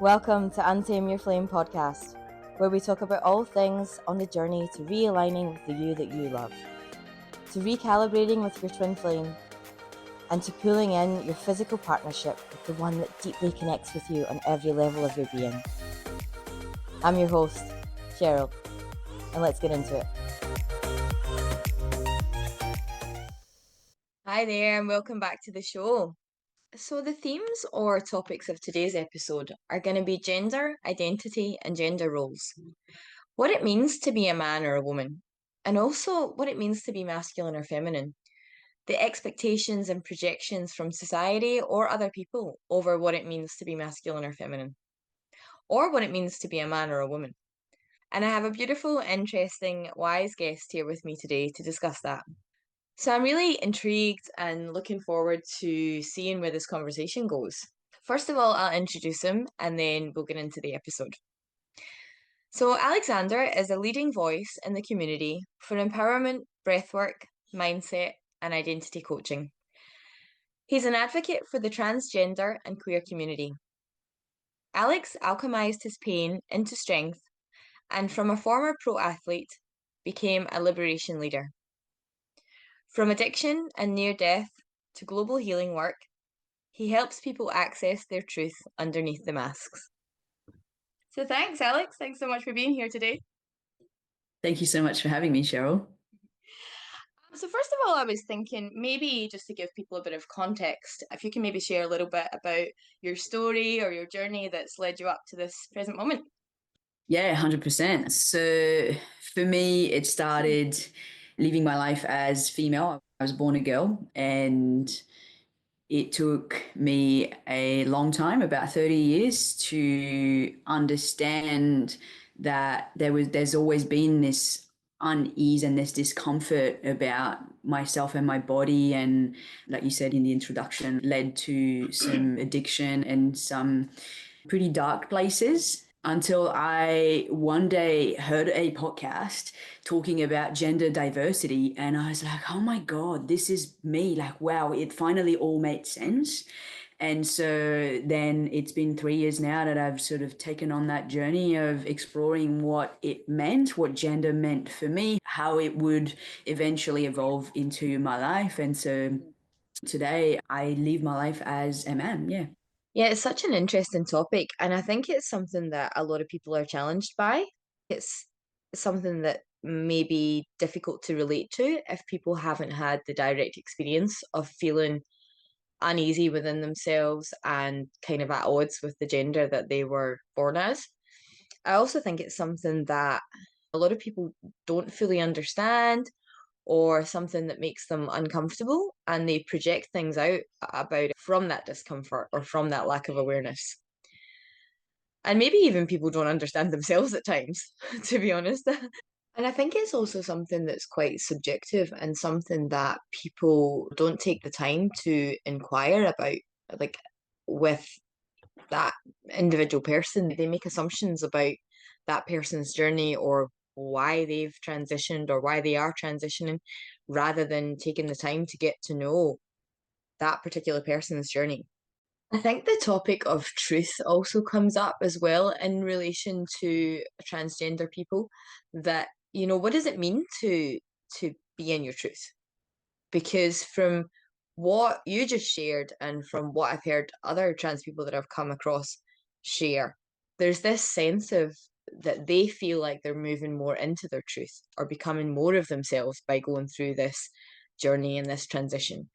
Welcome to Untame Your Flame podcast, where we talk about all things on the journey to realigning with the you that you love, to recalibrating with your twin flame, and to pulling in your physical partnership with the one that deeply connects with you on every level of your being. I'm your host, Cheryl, and let's get into it. Hi there, and welcome back to the show. So the themes or topics of today's episode are going to be gender, identity, and gender roles. What it means to be a man or a woman, and also what it means to be masculine or feminine. The expectations and projections from society or other people over what it means to be masculine or feminine, or what it means to be a man or a woman. And I have a beautiful, interesting, wise guest here with me today to discuss that. So I'm really intrigued and looking forward to seeing where this conversation goes. First of all, I'll introduce him and then we'll get into the episode. So, Alexander is a leading voice in the community for empowerment, breathwork, mindset, and identity coaching. He's an advocate for the transgender and queer community. Alex alchemized his pain into strength and, from a former pro athlete, became a liberation leader. From addiction and near death to global healing work, he helps people access their truth underneath the masks. So thanks, Alex. Thanks so much for being here today. Thank you so much for having me, Cheryl. So first of all, I was thinking maybe just to give people a bit of context, if you can maybe share a little bit about your story or your journey that's led you up to this present moment. Yeah, 100%. So for me, it started living my life as female. I was born a girl, and it took me a long time, about 30 years, to understand that there's always been this unease and this discomfort about myself and my body, and like you said in the introduction, led to some addiction and some pretty dark places, until I one day heard a podcast talking about gender diversity. And I was like, oh my God, this is me. Like, wow, it finally all made sense. And so then it's been 3 years now that I've sort of taken on that journey of exploring what it meant, what gender meant for me, how it would eventually evolve into my life. And so today I live my life as a man. Yeah. Yeah, it's such an interesting topic, and I think it's something that a lot of people are challenged by. It's something that may be difficult to relate to if people haven't had the direct experience of feeling uneasy within themselves and kind of at odds with the gender that they were born as. I also think it's something that a lot of people don't fully understand or something that makes them uncomfortable and they project things out about it from that discomfort or from that lack of awareness. And maybe even people don't understand themselves at times, to be honest. And I think it's also something that's quite subjective and something that people don't take the time to inquire about, like with that individual person. They make assumptions about that person's journey or why they've transitioned or why they are transitioning rather than taking the time to get to know that particular person's journey. I think the topic of truth also comes up as well in relation to transgender people that, what does it mean to be in your truth? Because from what you just shared and from what I've heard other trans people that I've come across share, there's this sense of that they feel like they're moving more into their truth or becoming more of themselves by going through this journey and this transition.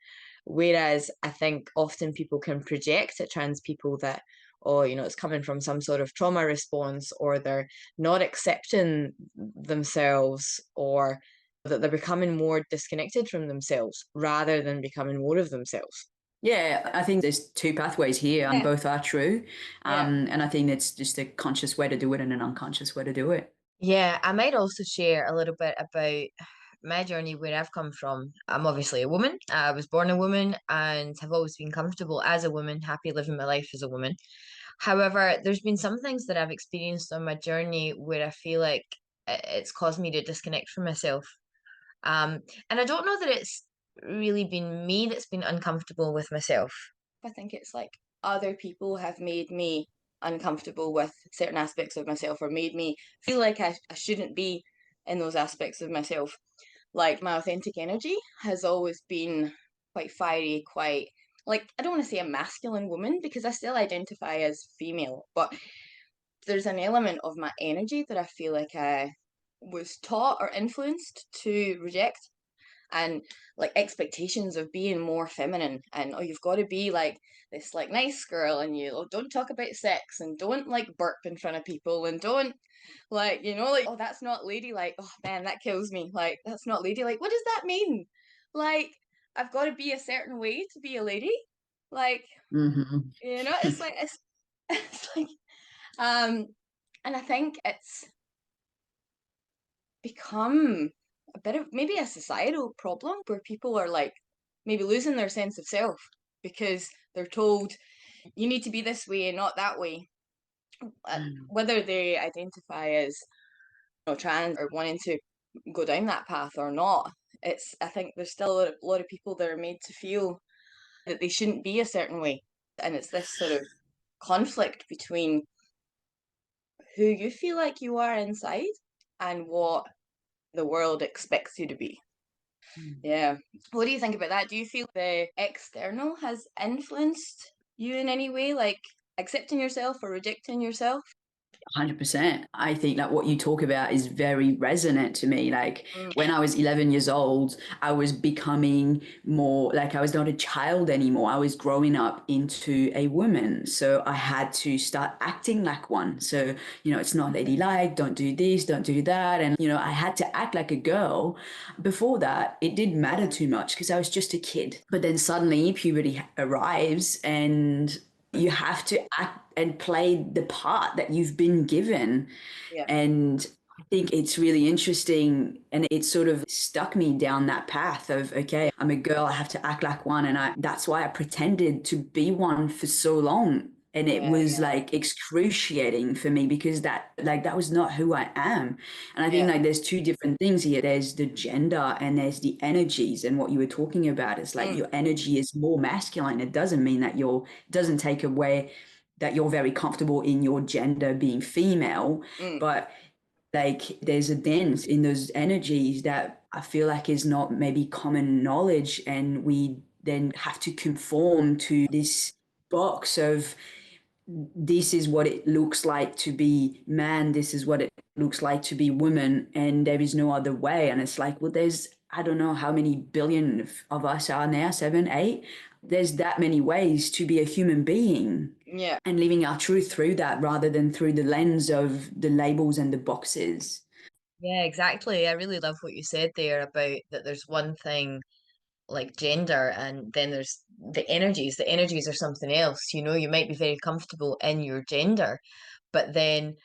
Whereas I think often people can project at trans people that, oh, it's coming from some sort of trauma response or they're not accepting themselves or that they're becoming more disconnected from themselves rather than becoming more of themselves. Yeah, I think there's two pathways here and Yeah. both are true. Yeah. And I think it's just a conscious way to do it and an unconscious way to do it. Yeah, I might also share a little bit about my journey where I've come from. I'm obviously a woman. I was born a woman and have always been comfortable as a woman, happy living my life as a woman. However, there's been some things that I've experienced on my journey where I feel like it's caused me to disconnect from myself. And I don't know that it's really been me that's been uncomfortable with myself. I think it's like other people have made me uncomfortable with certain aspects of myself or made me feel like I shouldn't be in those aspects of myself. Like my authentic energy has always been quite fiery, quite like I don't want to say a masculine woman because I still identify as female, but there's an element of my energy that I feel like I was taught or influenced to reject and like expectations of being more feminine and oh you've got to be like this like nice girl and you don't talk about sex and don't like burp in front of people and don't like like oh that's not ladylike, oh man that kills me, like that's not ladylike, what does that mean? Like I've got to be a certain way to be a lady, like Hmm. it's like it's, it's like um and I think it's become a bit of maybe a societal problem where people are like maybe losing their sense of self because they're told you need to be this way and not that way. Whether they identify as trans or wanting to go down that path or not, it's I think there's still a lot of people that are made to feel that they shouldn't be a certain way, and it's this sort of conflict between who you feel like you are inside and what the world expects you to be. Yeah. What do you think about that? Do you feel the external has influenced you in any way, like accepting yourself or rejecting yourself? 100%. I think that what you talk about is very resonant to me. Like Mm, when I was 11 years old, I was becoming more like I was not a child anymore. I was growing up into a woman. So I had to start acting like one. So, it's not ladylike, don't do this, don't do that. And, I had to act like a girl. Before that, it didn't matter yeah, too much because I was just a kid. But then suddenly puberty arrives and you have to act and play the part that you've been given. yeah, And I think it's really interesting. And it sort of stuck me down that path of, okay, I'm a girl, I have to act like one. And that's why I pretended to be one for so long. And it yeah, was yeah, like excruciating for me because that was not who I am. And I think yeah. like there's two different things here. There's the gender and there's the energies. And what you were talking about is like Mm, your energy is more masculine. It doesn't mean that doesn't take away that you're very comfortable in your gender being female, mm, but like there's a dance in those energies that I feel like is not maybe common knowledge, and we then have to conform to this box of this is what it looks like to be man, this is what it looks like to be woman, and there is no other way. And it's like, well, there's I don't know how many billion of us are now, seven, eight. There's that many ways to be a human being, yeah. and living our truth through that rather than through the lens of the labels and the boxes. Yeah, exactly. I really love what you said there about that there's one thing like gender and then there's the energies. The energies are something else. You might be very comfortable in your gender, but then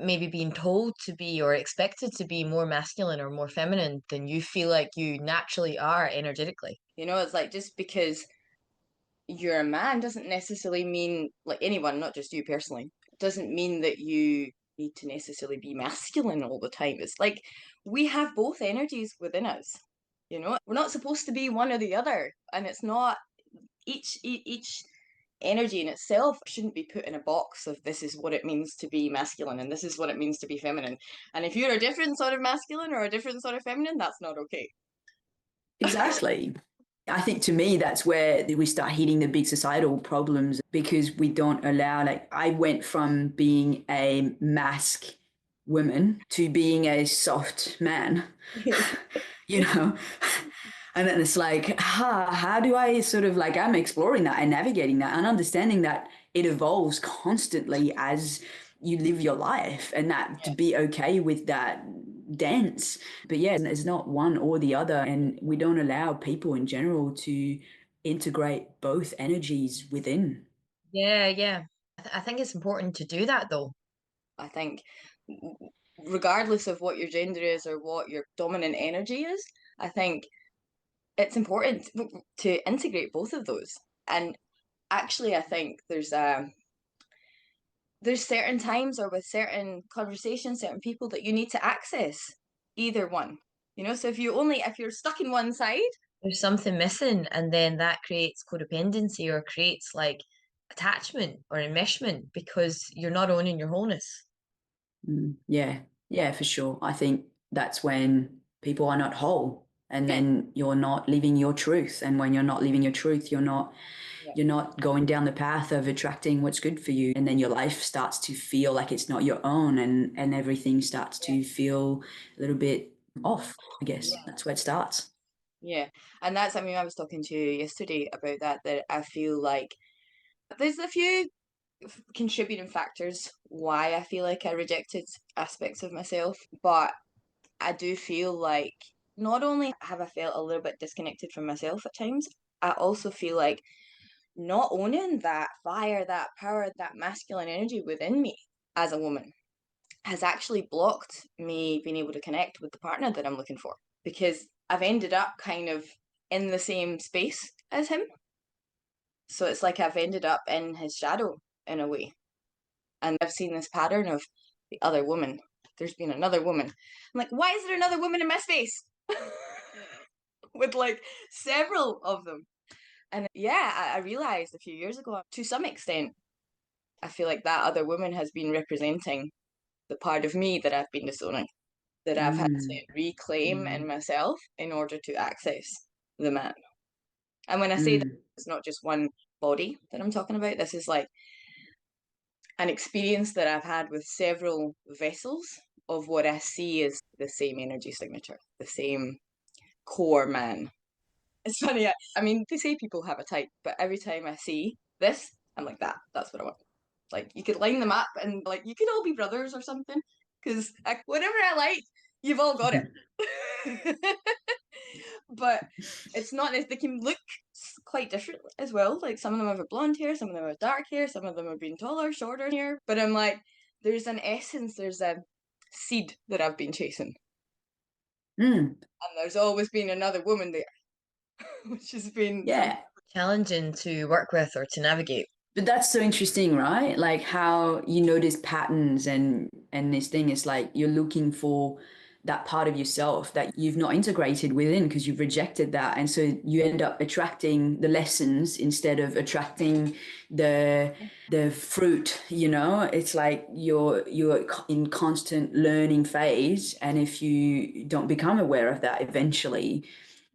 maybe being told to be or expected to be more masculine or more feminine than you feel like you naturally are energetically. It's like just because you're a man doesn't necessarily mean like anyone, not just you personally, doesn't mean that you need to necessarily be masculine all the time. It's like we have both energies within us. We're not supposed to be one or the other, and it's not each energy in itself shouldn't be put in a box of this is what it means to be masculine and this is what it means to be feminine. And if you're a different sort of masculine or a different sort of feminine, that's not okay. Exactly. I think to me, that's where we start hitting the big societal problems because we don't allow, like, I went from being a mask woman to being a soft man, you know? And then it's like, how do I sort of like, I'm exploring that and navigating that and understanding that it evolves constantly as you live your life, and that to be okay with that dance. But yeah, it's not one or the other. And we don't allow people in general to integrate both energies within. Yeah, yeah. I think it's important to do that though. I think regardless of what your gender is or what your dominant energy is, I think it's important to integrate both of those. And actually, I think there's certain times or with certain conversations, certain people that you need to access either one. So if you're stuck in one side, there's something missing, and then that creates codependency or creates like attachment or enmeshment because you're not owning your wholeness. Yeah, yeah, for sure. I think that's when people are not whole, and Yeah, then you're not living your truth. And when you're not living your truth, yeah, you're not going down the path of attracting what's good for you. And then your life starts to feel like it's not your own, and everything starts yeah, to feel a little bit off, I guess. yeah, That's where it starts. yeah. And that's, I mean, I was talking to you yesterday about that, that I feel like there's a few contributing factors why I feel like I rejected aspects of myself, but I do feel like not only have I felt a little bit disconnected from myself at times, I also feel like not owning that fire, that power, that masculine energy within me as a woman has actually blocked me being able to connect with the partner that I'm looking for because I've ended up kind of in the same space as him. So it's like I've ended up in his shadow in a way. And I've seen this pattern of the other woman. There's been another woman. I'm like, why is there another woman in my space? With like several of them. And yeah, I realized a few years ago, to some extent, I feel like that other woman has been representing the part of me that I've been disowning, that I've had to Mm, reclaim in mm, myself in order to access the man. And when I say that, mm. it's not just one body that I'm talking about. This is like an experience that I've had with several vessels of what I see as the same energy signature, the same core man. It's funny. I mean, they say people have a type, but every time I see this, I'm like, that's what I want. Like, you could line them up and, like, you could all be brothers or something. Because whatever I like, you've all got it. But it's not as they can look quite different as well. Like, some of them have blonde hair, some of them have dark hair, some of them have been taller, shorter hair. But I'm like, there's an essence, there's a seed that I've been chasing. Mm. And there's always been another woman there, which has been some Yeah. challenging to work with or to navigate. But that's so interesting, right? Like how you notice patterns and this thing is like you're looking for that part of yourself that you've not integrated within because you've rejected that. And so you end up attracting the lessons instead of attracting the the fruit, you know? It's like you're in constant learning phase. And if you don't become aware of that eventually,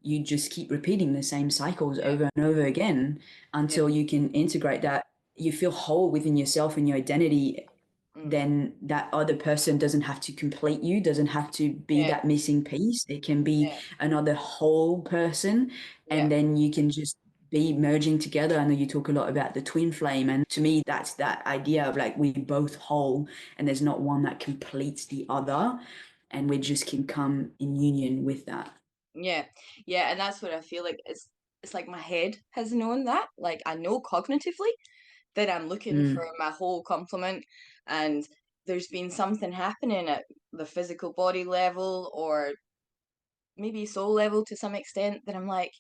you just keep repeating the same cycles Yeah, over and over again yeah, until you can integrate that. You feel whole within yourself and your identity. mm, Then that other person doesn't have to complete you, doesn't have to be yeah, that missing piece. It can be yeah, another whole person. yeah, And then you can just be merging together. I know you talk a lot about the twin flame. And to me, that's that idea of like we both whole and there's not one that completes the other. And we just can come in union with that. yeah, yeah. And that's what I feel like. It's like my head has known that. Like I know cognitively that I'm looking for Mm, my whole complement, and there's been something happening at the physical body level or maybe soul level to some extent that I'm like,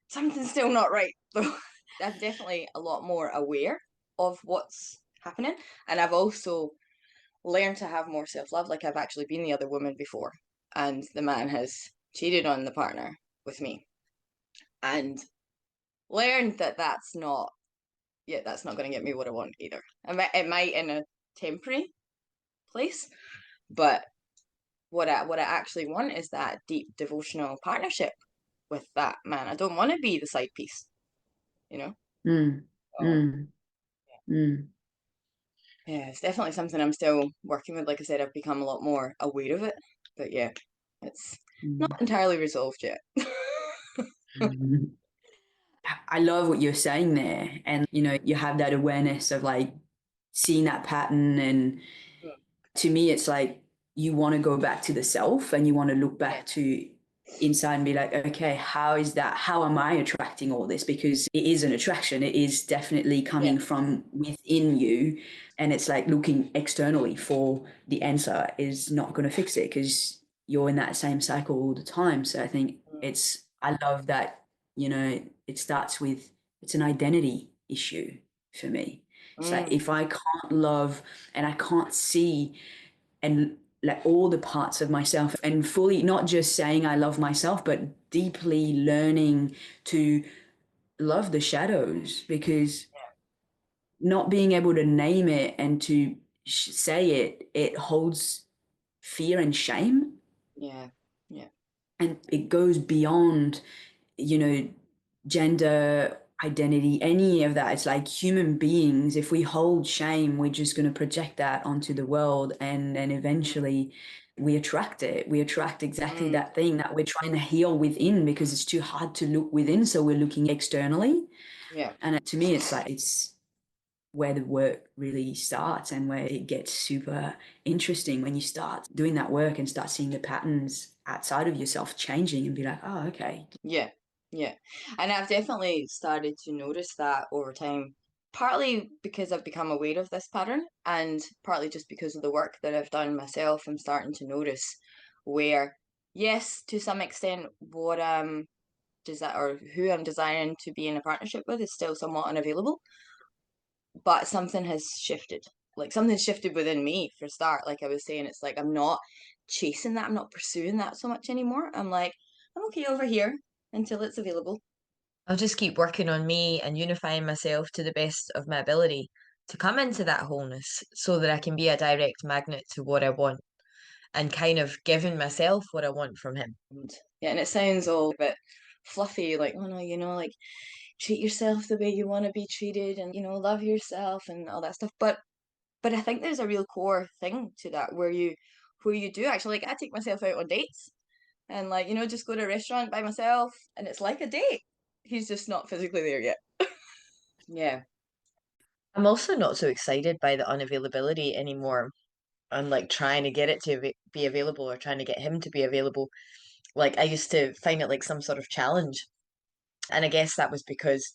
something's still not right. So I'm definitely a lot more aware of what's happening. And I've also learned to have more self love. Like I've actually been the other woman before, and the man has cheated on the partner with me, and learned that that's not going to get me what I want either. It might in a temporary place, but what I actually want is that deep devotional partnership with that man. I don't want to be the side piece, you know? mm, Oh, mm, mm, yeah, it's definitely something I'm still working with. Like I said, I've become a lot more aware of it. But yeah, it's not mm. entirely resolved yet. I love what you're saying there. And, you know, you have that awareness of like seeing that pattern. And to me, it's like you want to go back to the self and you want to look Yeah, back to inside and be like, okay, how is that? How am I attracting all this? Because it is an attraction. It is definitely yeah, coming from within you. And it's like looking externally for the answer is not going to fix it because you're in that same cycle all the time. So I think mm, I love that, you know, it starts with, it's an identity issue for me. It's like mm, if I can't love and I can't see and like all the parts of myself and fully not just saying I love myself, but deeply learning to love the shadows because not being able to name it and to say it, it holds fear and shame. Yeah. Yeah. And it goes beyond, you know, gender identity, any of that. It's like human beings, if we hold shame, we're just going to project that onto the world. And then Mm. eventually we attract it. We attract exactly Mm. that thing that we're trying to heal within because it's too hard to look within. So we're looking externally. Yeah. And to me, it's like, it's where the work really starts and where it gets super interesting when you start doing that work and start seeing the patterns outside of yourself changing and be like, oh, okay. Yeah. Yeah. And I've definitely started to notice that over time, partly because I've become aware of this pattern, and partly just because of the work that I've done myself. I'm starting to notice where, yes, to some extent, what or who I'm desiring to be in a partnership with is still somewhat unavailable, but something has shifted. Like something's shifted within me for a start. Like I was saying, it's like I'm not chasing that, I'm not pursuing that so much anymore. I'm like, I'm okay over here until it's available. I'll just keep working on me and unifying myself to the best of my ability to come into that wholeness so that I can be a direct magnet to what I want and kind of giving myself what I want from him. Yeah, and it sounds all a bit fluffy, like, oh no, like treat yourself the way you want to be treated and, love yourself and all that stuff. But I think there's a real core thing to that where you do actually, like, I take myself out on dates and, like, just go to a restaurant by myself and it's like a date. He's just not physically there yet. Yeah. I'm also not so excited by the unavailability anymore. I'm like trying to get it to be available or trying to get him to be available. Like I used to find it like some sort of challenge. And I guess that was because,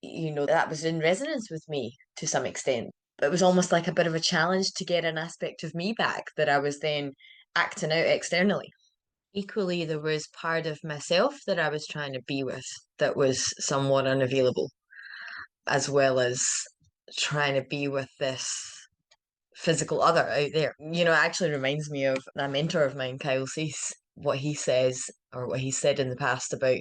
that was in resonance with me to some extent. It was almost like a bit of a challenge to get an aspect of me back that I was then acting out externally. Equally, there was part of myself that I was trying to be with that was somewhat unavailable, as well as trying to be with this physical other out there. It actually reminds me of a mentor of mine, Kyle Cease, what he says or what he said in the past about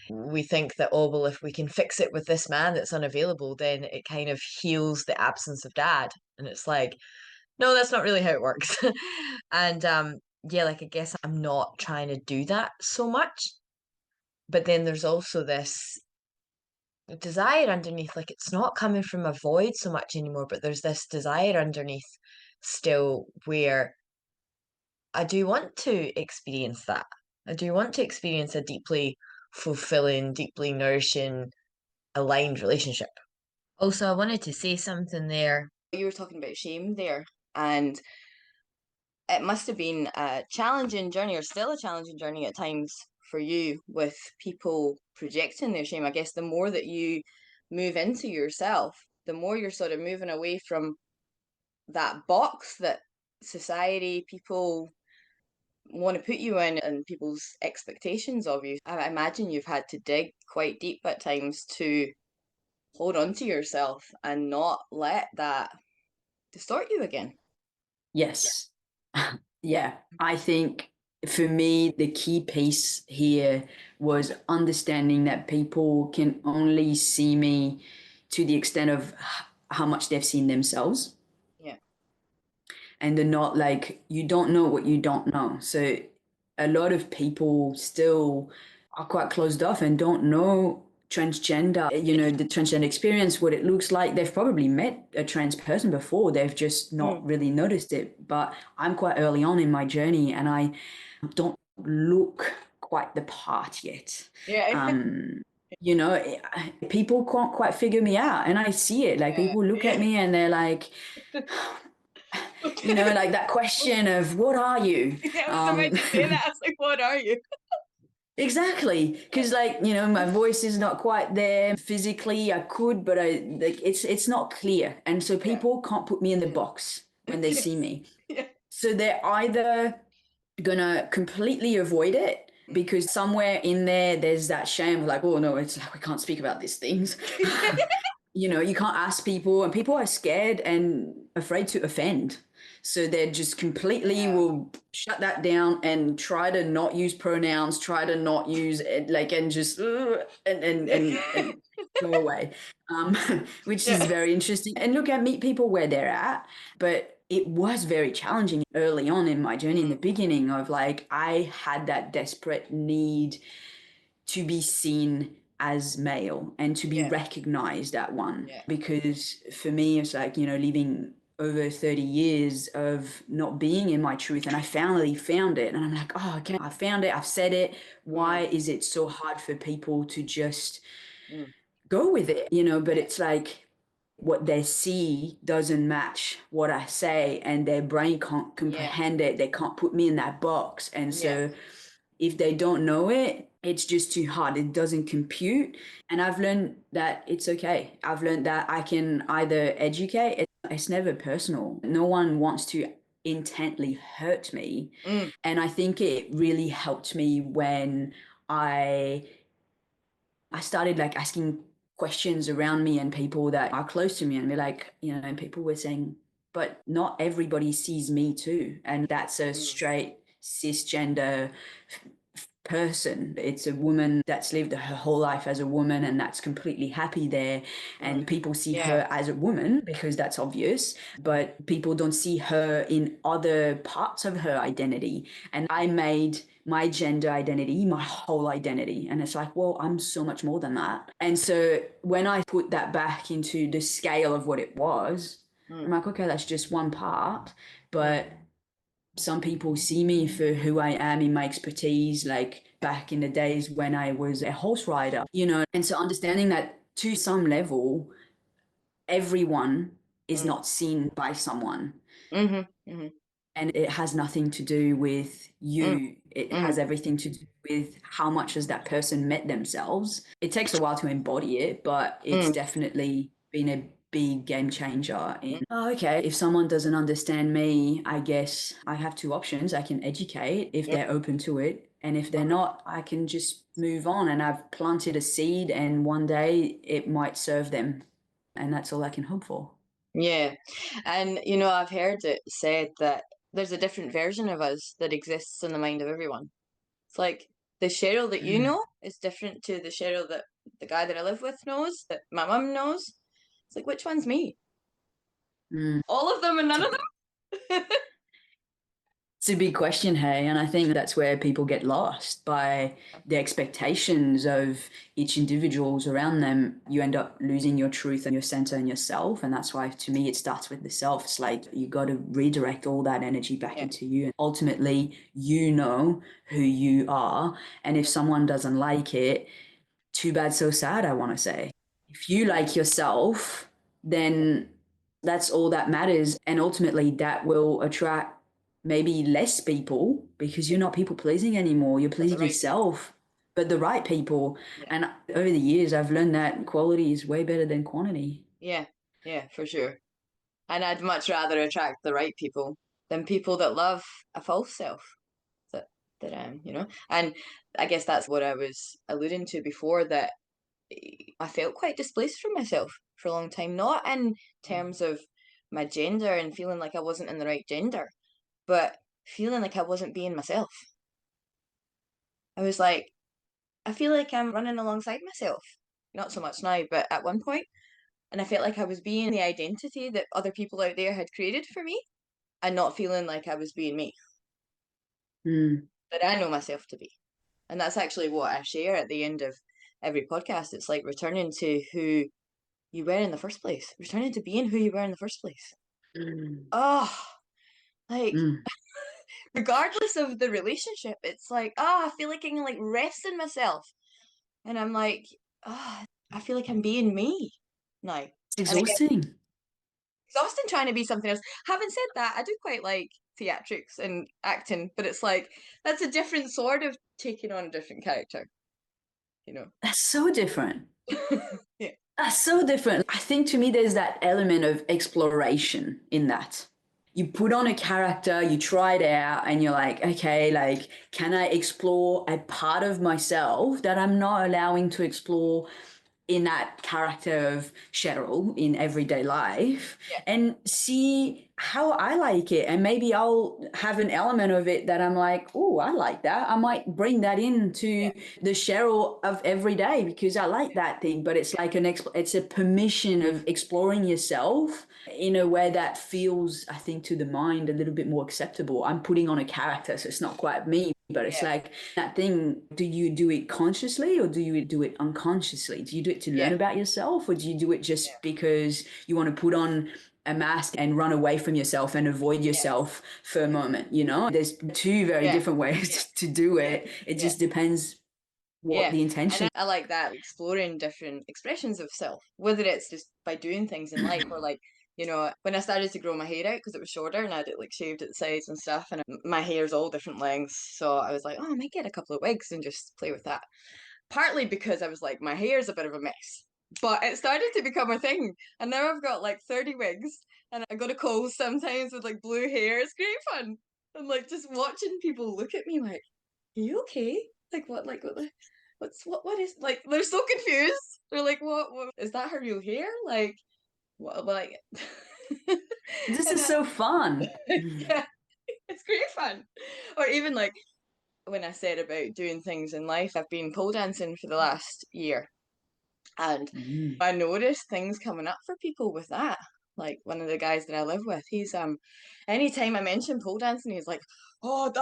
we think that, oh, well, if we can fix it with this man that's unavailable, then it kind of heals the absence of dad. And it's like, no, that's not really how it works. And yeah, like I guess I'm not trying to do that so much. But then there's also this desire underneath, like it's not coming from a void so much anymore, but there's this desire underneath still where I do want to experience that. I do want to experience a deeply fulfilling, deeply nourishing, aligned relationship. Also, I wanted to say something there. You were talking about shame there, and it must have been a challenging journey, or still a challenging journey at times for you with people projecting their shame. I guess the more that you move into yourself, the more you're sort of moving away from that box that society, people want to put you in and people's expectations of you. I imagine you've had to dig quite deep at times to hold on to yourself and not let that distort you again. Yes. Yeah. I think for me, the key piece here was understanding that people can only see me to the extent of how much they've seen themselves. Yeah. And they're not like, you don't know what you don't know. So a lot of people still are quite closed off and don't know transgender, the transgender experience, what it looks like. They've probably met a trans person before, they've just not Mm. really noticed it. But I'm quite early on in my journey and I don't look quite the part yet. Yeah. People can't quite figure me out and I see it. Like Yeah. people look at Yeah. me and they're like, Okay. like that question of what are you? Yeah, I was about Um, to say that. I was like, what are you? exactly, Yeah. because like my voice is not quite there physically. I could, but I like it's not clear, and so Yeah. people can't put me in the box when they see Yes. me. Yeah. So they're either gonna completely avoid it because somewhere in there there's that shame of like, oh no, it's like we can't speak about these things. You can't ask people, and people are scared and afraid to offend. So they're just completely Yeah. will shut that down and try to not use pronouns, try to not use it, like, and just and go away, um, which is Yeah. very interesting. And look, I meet people where they're at, but it was very challenging early on in my journey in the Mm, beginning of like I had that desperate need to be seen as male and to be yeah. recognized at one. Yeah. Because for me, it's like, living over 30 years of not being in my truth. And I finally found it. And I'm like, oh, okay, I found it. I've said it. Why Mm, is it so hard for people to just mm, go with it? But yeah. it's like, what they see doesn't match what I say, and their brain can't Yeah. comprehend it. They can't put me in that box. And Yeah. so if they don't know it, it's just too hard. It doesn't compute. And I've learned that it's okay. I've learned that I can either educate, it's never personal. No one wants to intently hurt me. Mm, And I think it really helped me when I I started like asking questions around me and people that are close to me, and be like, and people were saying, but not everybody sees me too. And that's a mm, straight cisgender person. It's a woman that's lived her whole life as a woman and that's completely happy there. And mm. people see Yeah. her as a woman because that's obvious, but people don't see her in other parts of her identity. And I made my gender identity my whole identity. And it's like, well, I'm so much more than that. And so when I put that back into the scale of what it was, Mm, I'm like, okay, that's just one part. mm, But some people see me for who I am in my expertise, like back in the days when I was a horse rider, And so understanding that to some level, everyone is mm, not seen by someone. mhm, mhm, And it has nothing to do with mm, you. It has mm, everything to do with how much has that person met themselves. It takes a while to embody it, but it's mm, definitely been a big game changer in, mm. oh, okay, if someone doesn't understand me, I guess I have two options. I can educate if Yeah. they're open to it. And if they're not, I can just move on. And I've planted a seed, and one day it might serve them. And that's all I can hope for. Yeah. And I've heard it said that there's a different version of us that exists in the mind of everyone. It's like the Cheryl that you Mm, know is different to the Cheryl that the guy that I live with knows, that my mum knows. It's like, which one's me? mm. All of them and none of them? It's a big question, hey, and I think that's where people get lost by the expectations of each individuals around them. You end up losing your truth and your center and yourself, and that's why, to me, it starts with the self. It's like you got to redirect all that energy back Yeah. into you, and ultimately, you know who you are. And if Yeah. someone doesn't like it, too bad, so sad, I want to say. If you like yourself, then that's all that matters. And ultimately, that will attract maybe less people because Yeah. you're not people pleasing anymore. You're But the pleasing right people. yourself, but the right people. Yeah. And over the years, I've learned that quality is way better than quantity. Yeah. Yeah, for sure. And I'd much rather attract the right people than people that love a false self. That and I guess that's what I was alluding to before, that I felt quite displaced from myself for a long time, not in terms of my gender and feeling like I wasn't in the right gender, but feeling like I wasn't being myself. I was like, I feel like I'm running alongside myself. Not so much now, but at one point, and I felt like I was being the identity that other people out there had created for me and not feeling like I was being me, Mm, that I know myself to be. And that's actually what I share at the end of every podcast. It's like returning to who you were in the first place, returning to being who you were in the first place. mm, Oh, like, mm. regardless of the relationship, it's like, I feel like I can like rest in myself. And I'm like, I feel like I'm being me now. It's And I get exhausting. exhausted trying to be something else. Having said that, I do quite like theatrics and acting, but it's like that's a different sort of taking on a different character, you know. That's so different. Yeah. That's so different. I think to me, there's that element of exploration in that. You put on a character, you try it out, and you're like, okay, like, can I explore a part of myself that I'm not allowing to explore in that character of Cheryl in everyday life Yeah. and see how I like it. And maybe I'll have an element of it that I'm like, oh, I like that. I might bring that into Yeah. the Cheryl of every day because I like that thing. But it's like it's a permission of exploring yourself in a way that feels, I think, to the mind a little bit more acceptable. I'm putting on a character, so it's not quite me, but it's Yeah. like that thing. Do you do it consciously or do you do it unconsciously? Do you do it to learn Yeah. about yourself or do you do it Yeah. just because you want to put on a mask and run away from yourself and avoid Yeah. yourself for a moment? You know, there's two very Yeah. different ways to do it. It Yeah. just depends what Yeah. the And intention. I like that, exploring different expressions of self, whether it's just by doing things in life or like, when I started to grow my hair out because it was shorter and I had it like shaved at the sides and stuff, and my hair's all different lengths. So I was like, oh, I might get a couple of wigs and just play with that. Partly because I was like, my hair's a bit of a mess. But it started to become a thing. And now I've got like 30 wigs and I go to calls sometimes with like blue hair. It's great fun. And like just watching people look at me like, are you okay? What is like they're so confused. They're like, what is that her real hair? Like what like This and is so fun. yeah, it's great fun. Or even like when I said about doing things in life, I've been pole dancing for the last year. And Mm. I noticed things coming up for people with that. Like one of the guys that I live with, he's anytime I mention pole dancing, he's like, like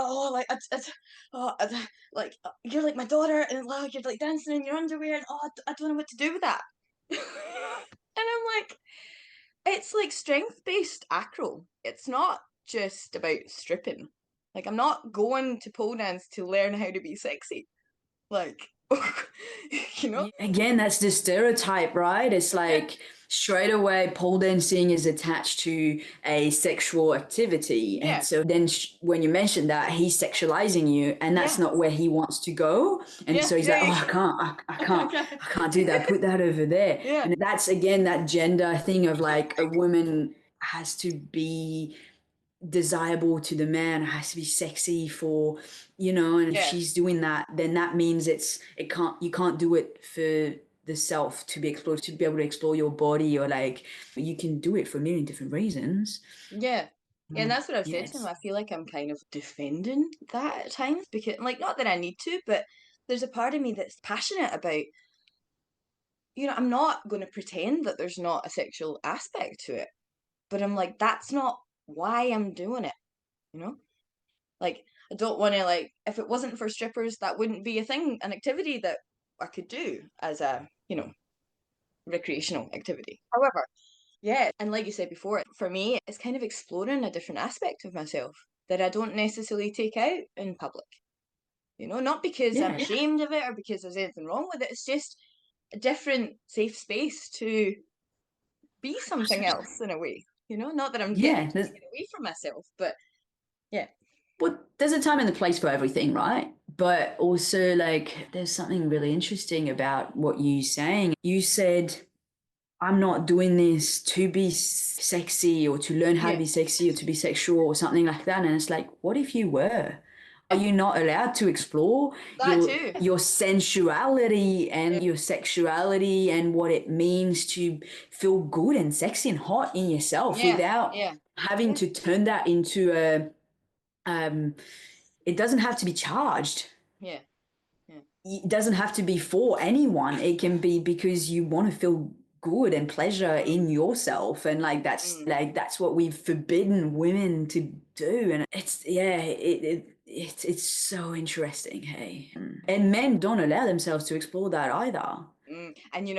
like you're like my daughter, and you're like dancing in your underwear, and I don't know what to do with that. And I'm like, it's like strength-based acro. It's not just about stripping. Like I'm not going to pole dance to learn how to be sexy. Like, you know? Yeah, again, that's the stereotype, right? It's Yeah, like straight away pole dancing is attached to a sexual activity. And yeah, so then when you mention that, he's sexualizing you and that's yeah, not where he wants to go. And yeah, so he's like, yeah, oh, yeah. I can't do that. Put that over there. Yeah, And that's again, that gender thing of like a woman has to be desirable to the man, has to be sexy for, and if yeah, she's doing that, then that means you can't do it for the self to be explored, to be able to explore your body, or like you can do it for a million different reasons. yeah. Yeah, and that's what I've Yeah, said to him. it's I feel like I'm kind of defending that at times because, like, not that I need to, but there's a part of me that's passionate about, I'm not going to pretend that there's not a sexual aspect to it, but I'm like, that's not why I'm doing it, you know? Like, I don't want to, like, if it wasn't for strippers, that wouldn't be a thing, an activity that I could do as a, recreational activity. However, yeah, and like you said before, for me, it's kind of exploring a different aspect of myself that I don't necessarily take out in public. Not because I'm yeah, ashamed of it or because there's anything wrong with it. It's just a different safe space to be something else in a way. Not that I'm getting yeah. taken away from myself, but yeah, Well, there's a time and a place for everything, right? But also, like, there's something really interesting about what you saying. You said, I'm not doing this to be sexy or to learn how to yeah, be sexy or to be sexual or something like that. And it's like, what if you were? Are you not allowed to explore that too. your sensuality Yeah, and your sexuality and what it means to feel good and sexy and hot in yourself yeah, without yeah, having yeah, to turn that into a it doesn't have to be charged. yeah, yeah. It doesn't have to be for anyone. It can be because you want to feel good and pleasure Mm, in yourself. And mm, that's what we've forbidden women to do. And it's so interesting, hey. And men don't allow themselves to explore that either. And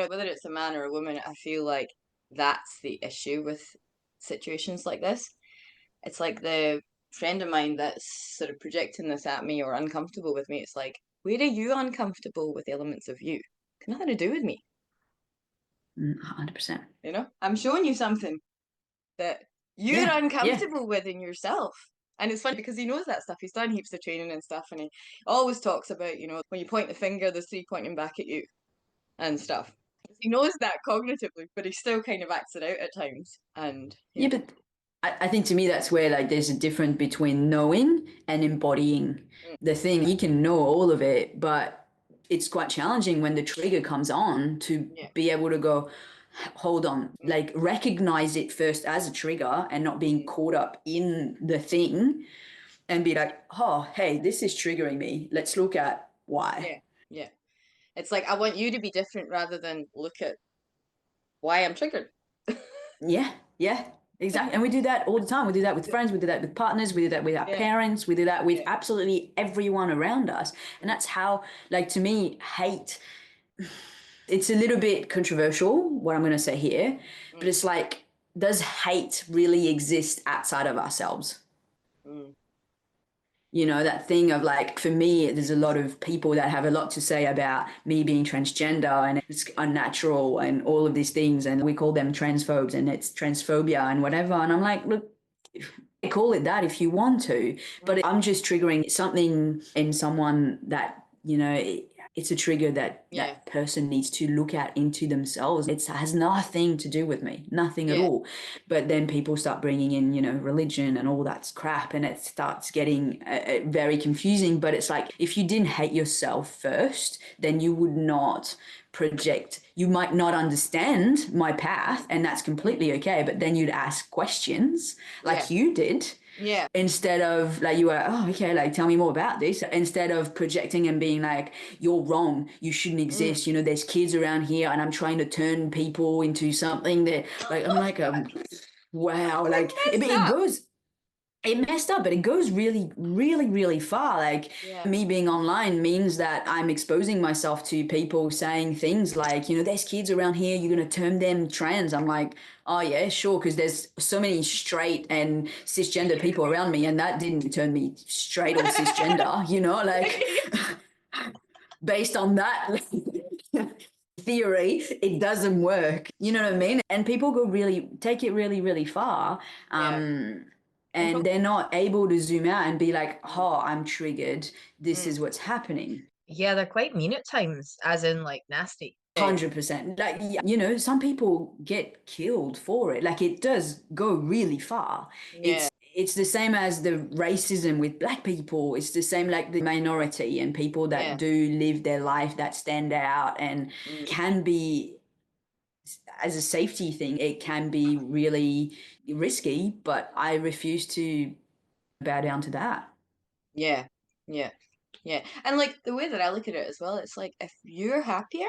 whether it's a man or a woman, I feel like that's the issue with situations like this. It's like the friend of mine that's sort of projecting this at me or uncomfortable with me. It's like, where are you uncomfortable with elements of you? It's nothing to do with me, 100%. I'm showing you something that you're Yeah, yeah. uncomfortable with in yourself. And it's funny because he knows that stuff. He's done heaps of training and stuff, and he always talks about, when you point the finger, there's three pointing back at you and stuff. He knows that cognitively, but he still kind of acts it out at times. And Yeah, yeah. but I think to me that's where like there's a difference between knowing and embodying Mm, the thing. You can know all of it, but it's quite challenging when the trigger comes on to Yeah. be able to go, hold on, Mm, like recognize it first as a trigger and not being mm, caught up in the thing and be like, oh, hey, this is triggering me. Let's look at why. yeah. Yeah. It's like I want you to be different rather than look at why I'm triggered. Yeah, yeah, exactly. And we do that all the time. We do that with friends, we do that with partners, we do that with our Yeah. parents, we do that with Yeah. absolutely everyone around us. And Mm, that's how, like, to me, hate, it's a little bit controversial, what I'm going to say here, but mm, it's like, does hate really exist outside of ourselves? mm, You know, that thing of like, for me, there's a lot of people that have a lot to say about me being transgender and it's unnatural and all of these things. And we call them transphobes and it's transphobia and whatever. And I'm like, look, call it that if you want to, mm. but I'm just triggering something in someone that, you know, it's a trigger that Yeah. that person needs to look at into themselves. It has nothing to do with me, nothing at Yeah. all. But then people start bringing in, you know, religion and all that crap, and it starts getting very confusing. But it's like, if you didn't hate yourself first, then you would not project. You might not understand my path, and that's Mm. completely okay, but then you'd ask questions Yeah. like you did, Yeah. instead of like, you were, oh, okay, like tell me more about this, instead of projecting and being like, you're wrong, you shouldn't Mm. exist, you know, there's kids around here and I'm trying to turn people into something that, like, I'm like, wow, It's like messed it up. goes, it messed up, but it goes really, really, really far. Like, Yeah. me being online means that I'm exposing myself to people saying things like, you know, there's kids around here, you're going to term them trans. I'm like, oh, yeah, sure. Because there's so many straight and cisgender people around me, and that didn't turn me straight or cisgender, you know, like, based on that theory, it doesn't work. You know what I mean? And people go really, take it really, really far. Yeah. And And probably. they're not able to zoom out and be like, Mm, oh, I'm triggered. This mm. is what's happening. Yeah, they're quite mean at times, as in like nasty. Yeah. 100%. Like, you know, some people get killed for it. Like, it does go really far. Yeah. It's the same as the racism with black people. It's the same, like the minority and people that Yeah. do live their life that stand out and Mm. can be, as a safety thing, it can be really risky, but I refuse to bow down to that. Yeah. Yeah. Yeah. And like the way that I look at it as well, it's like if you're happier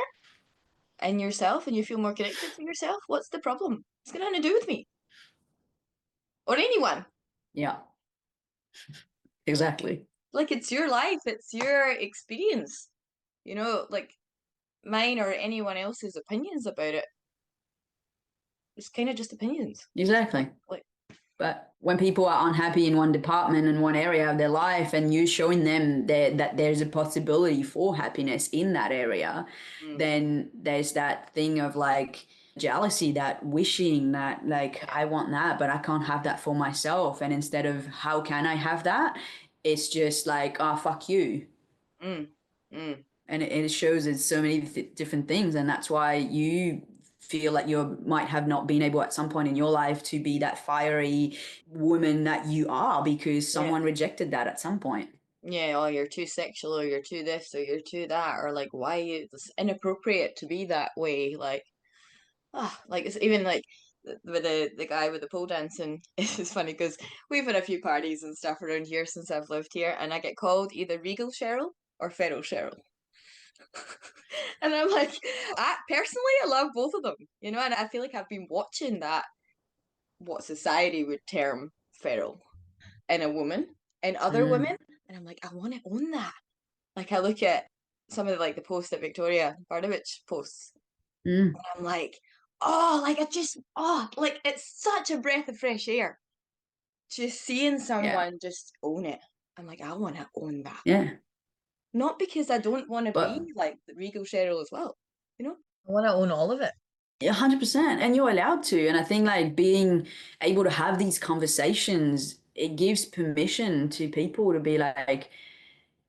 in yourself and you feel more connected to yourself, what's the problem? It's got nothing to do with me or anyone. Yeah, exactly. Like it's your life, it's your experience. Like mine or anyone else's opinions about it. It's kind of just opinions. Exactly. Like, But when people are unhappy in one department and one area of their life, and you showing them that there's a possibility for happiness in that area, mm, then there's that thing of like jealousy, that wishing that, like, yeah, I want that, but I can't have that for myself. And instead of how can I have that, it's just like, oh, fuck you. mm, mm, And it shows it's so many different things, and that's why you feel like you might have not been able at some point in your life to be that fiery woman that you are, because yeah, someone rejected that at some point. yeah. Oh, you're too sexual, or you're too this, or you're too that, or like, why it's inappropriate to be that way. Like it's even like with the guy with the pole dancing. It's funny because we've had a few parties and stuff around here since I've lived here, and I get called either Regal Cheryl or Feral Cheryl. And I'm like, I personally, I love both of them, and I feel like I've been watching that, what society would term feral in a woman and other women, Mm, and I'm like, I want to own that. Like, I look at some of the posts that Victoria Bardovich posts, mm, and I'm like, oh, like like it's such a breath of fresh air just seeing yeah, someone just own it. I'm like, I want to own that. yeah, Not because I don't want to be but like the Regal Cheryl as well, I want to own all of it. 100%, and you're allowed to. And I think like being able to have these conversations, it gives permission to people to be like,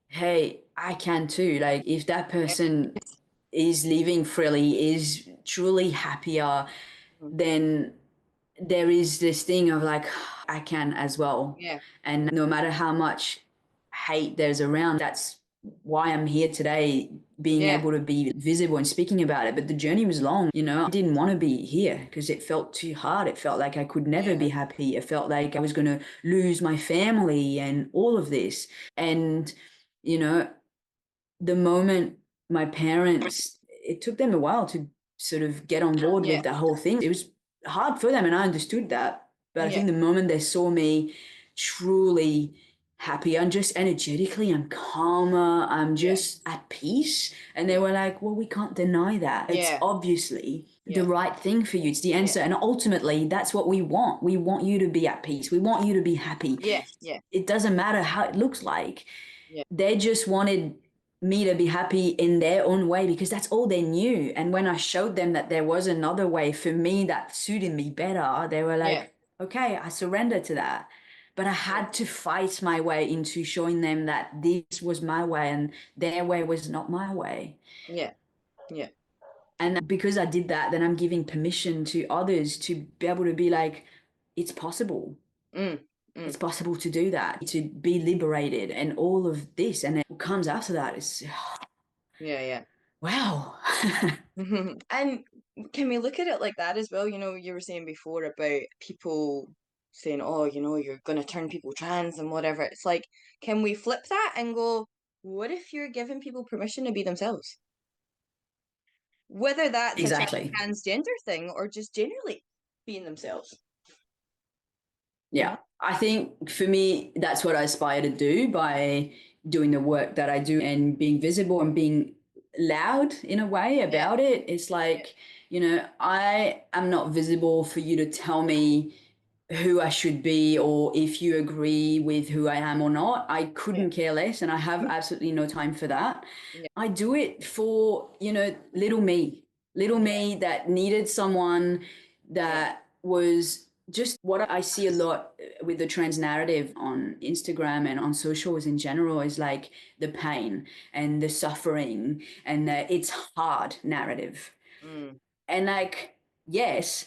hey, I can too. Like, if that Yeah. person is living freely, is truly happier, Mhm. then there is this thing of like, I can as well. Yeah. And no matter how much hate there's around, that's why I'm here today, being Yeah. able to be visible and speaking about it. But the journey was long, you know. I didn't want to be here because it felt too hard. It felt like I could never Yeah. be happy. It felt like I was going to lose my family and all of this. And, you know, the moment my parents, it took them a while to sort of get on board Yeah. with the whole thing. It was hard for them, and I understood that. But I Yeah. think the moment they saw me truly happy, I'm just energetically, I'm calmer, I'm Yeah. just at peace. And they Yeah. were like, well, we can't deny that. It's Yeah. obviously the Yeah. right thing for you. It's the Yeah. answer. And ultimately, that's what we want. We want you to be at peace. We want you to be happy. Yeah. Yeah. It doesn't matter how it looks like. Yeah. They just wanted me to be happy in their own way because that's all they knew. And when I showed them that there was another way for me that suited me better, they were Yeah. like, okay, I surrender to that. But I Yeah. had to fight my way into showing them that this was my way and their way was not my way. Yeah. Yeah. And because I did that, then I'm giving permission to others to be able to be like, it's possible. Mm. It's Mm. possible to do that, to be liberated and all of this. And then what comes after that is, Yeah. Yeah. wow. And can we look at it like that as well? You know, you were saying before about people saying, oh, you know, you're going to turn people trans and whatever. It's like, can we flip that and go, what if you're giving people permission to be themselves? Whether that's a Exactly. transgender thing or just generally being themselves, you Yeah. know? I think for me, that's what I aspire to do by doing the work that I do and being visible and being loud in a way Yeah, about it. It's yeah, like, you know, I am not visible for you to tell me who I should be or if you agree with who I am or not. I yeah, couldn't care less, and I have absolutely no time for that. yeah, I do it for, you know, little yeah, me that needed someone yeah, that was just what I see a lot with the trans narrative on Instagram and on socials in general is like the pain and the suffering and the it's hard narrative. mm, And like, yes,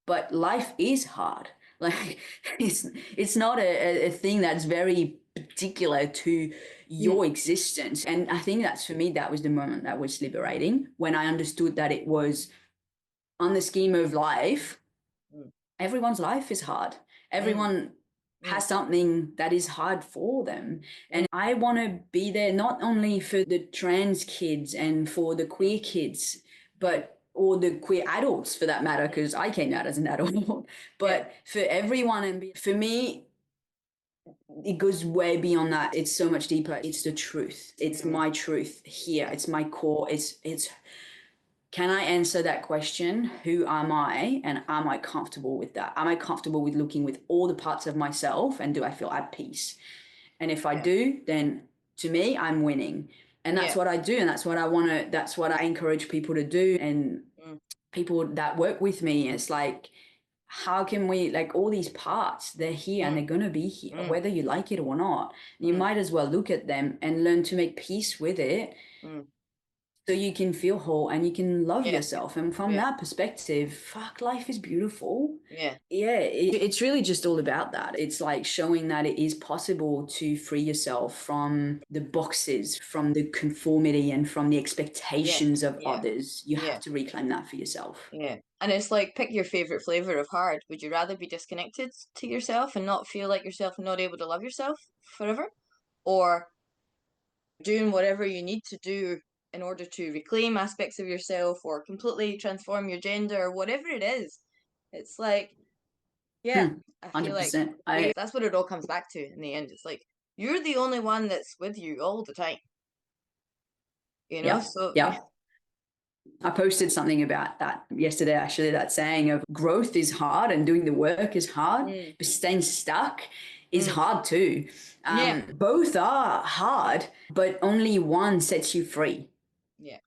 but life is hard. Like it's not a thing that's very particular to mm, your existence. And I think that's for me, that was the moment that was liberating when I understood that it was on the scheme of life, mm, everyone's life is hard. mm, Everyone mm, has something that is hard for them. mm, And I want to be there not only for the trans kids and for the mm, queer kids, mm, but or the queer adults for that matter, because I came out as an adult, yeah, but for everyone. And for me, it goes way beyond that. It's so much deeper. It's the truth. It's mm, my truth here. yeah, It's my core. It's can I answer that question? Who am I? And am I comfortable with that? Am I comfortable with looking with all the parts of myself? And do I feel at peace? And if I yeah, do, then to me, I'm winning. And that's yeah, what I do. And that's what I want to, that's what I encourage people to do. And mm, people that work with me, it's like, how can we, like all these parts, they're here and mm, they're going to be here, mm, whether you like it or not. You mm, might as well look at them and learn to make peace with it mm, so you can feel whole and you can love yeah, yourself. And from yeah, that perspective, fuck, life is beautiful. yeah, Yeah, it's really just all about that. It's like showing that it is possible to free yourself from the boxes, from the conformity, and from the yeah, expectations of yeah, others. You yeah, have to reclaim that for yourself. yeah. And it's like pick your favorite flavor of hard. Would you rather be disconnected to yourself and not feel like yourself and not able to love yourself forever? Or doing whatever you need to do in order to reclaim aspects of yourself or completely transform your gender or whatever it is. It's like, yeah, Hmm, I feel like 100%. I, that's what it all comes back to in the end. It's like you're the only one that's with you all the time, you know? yeah, So, yeah. I posted something about that yesterday, actually, that saying of growth is hard and doing the work is hard, mm, but staying stuck is mm, hard too. yeah, Both are hard, but only one sets you free. yeah,